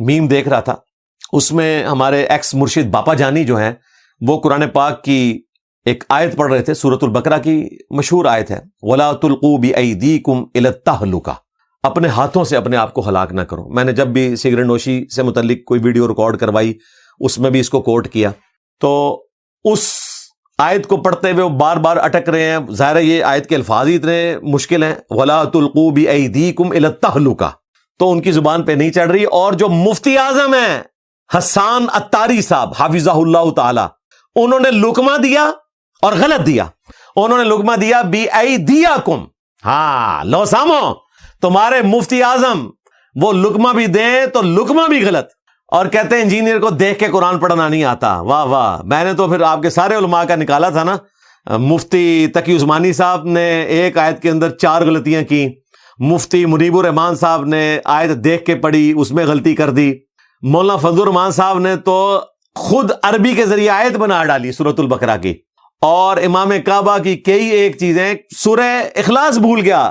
میم دیکھ رہا تھا، اس میں ہمارے ایکس مرشد باپا جانی جو ہیں وہ قرآن پاک کی ایک آیت پڑھ رہے تھے، سورۃ البقرہ کی مشہور آیت ہے، وَلَا تُلْقُوا بِأَيْدِيكُمْ إِلَى التَّهْلُكَةِ، اپنے ہاتھوں سے اپنے آپ کو ہلاک نہ کرو۔ میں نے جب بھی سگریٹ نوشی سے متعلق کوئی ویڈیو ریکارڈ کروائی اس میں بھی اس کو کوٹ کیا، تو اس آیت کو پڑھتے ہوئے وہ بار بار اٹک رہے ہیں، ظاہر ہے یہ آیت کے الفاظ ہی اتنے مشکل ہیں، وَلَا تُلْقُوا بِأَيْدِيكُمْ إِلَى التَّهْلُكَةِ، تو ان کی زبان پہ نہیں چڑھ رہی۔ اور جو مفتی اعظم ہیں حسان عطاری صاحب حافظہ اللہ تعالی، انہوں نے لقمہ دیا اور غلط دیا، انہوں نے لقمہ دیا بِأَيْدِيَكُمْ، ہاں لو سامو، تمہارے مفتی اعظم وہ لقمہ بھی دیں تو لقمہ بھی غلط، اور کہتے ہیں انجینئر کو دیکھ کے قرآن پڑھنا نہیں آتا۔ واہ واہ، میں نے تو پھر آپ کے سارے علماء کا نکالا تھا نا۔ مفتی تقی عثمانی صاحب نے ایک آیت کے اندر 4 غلطیاں کی، مفتی منیب الرحمان صاحب نے آیت دیکھ کے پڑھی اس میں غلطی کر دی، مولانا فضل الرحمان صاحب نے تو خود عربی کے ذریعے آیت بنا ڈالی سورۃ البقرہ کی، اور امام کعبہ کی کئی ایک چیزیں، سورہ اخلاص بھول گیا۔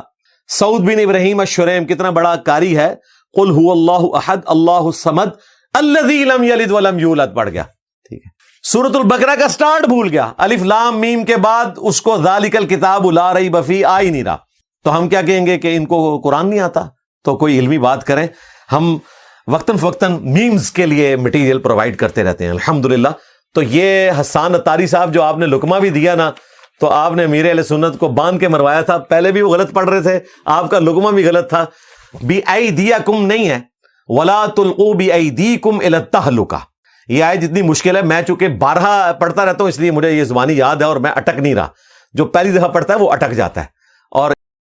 سعود بن ابراہیم الشریم کتنا بڑا قاری ہے، قل هو اللہ احد اللہ الصمد الذی لم یلد ولم یولد پڑھ گیا، ٹھیک ہے۔ سورۃ البقرہ کا سٹارٹ بھول گیا, الف لام میم کے بعد اس کو ذالک الکتاب لا ریب فیہ آ ہی نہیں رہا, تو ہم کیا کہیں گے کہ ان کو قرآن نہیں آتا؟ تو کوئی علمی بات کریں. ہم وقتاً فوقتاً میمز کے لیے مٹیریل پرووائڈ کرتے رہتے ہیں الحمدللہ. تو یہ حسان عطاری صاحب جو آپ نے لقمہ بھی دیا نا, تو آپ نے امیر اہل سنت کو باندھ کے مروایا تھا. پہلے بھی وہ غلط پڑھ رہے تھے, آپ کا لقمہ بھی غلط تھا. بِأَيْدِيَكُمْ نہیں ہے, وَلَا تُلْقُوا بِأَيْدِيكُمْ إِلَى التَّهْلُكَةِ. یہ آیت جتنی مشکل ہے, میں چونکہ بارہا پڑھتا رہتا ہوں اس لیے مجھے یہ زبانی یاد ہے اور میں اٹک نہیں رہا. جو پہلی دفعہ پڑھتا ہے وہ اٹک جاتا ہے. اور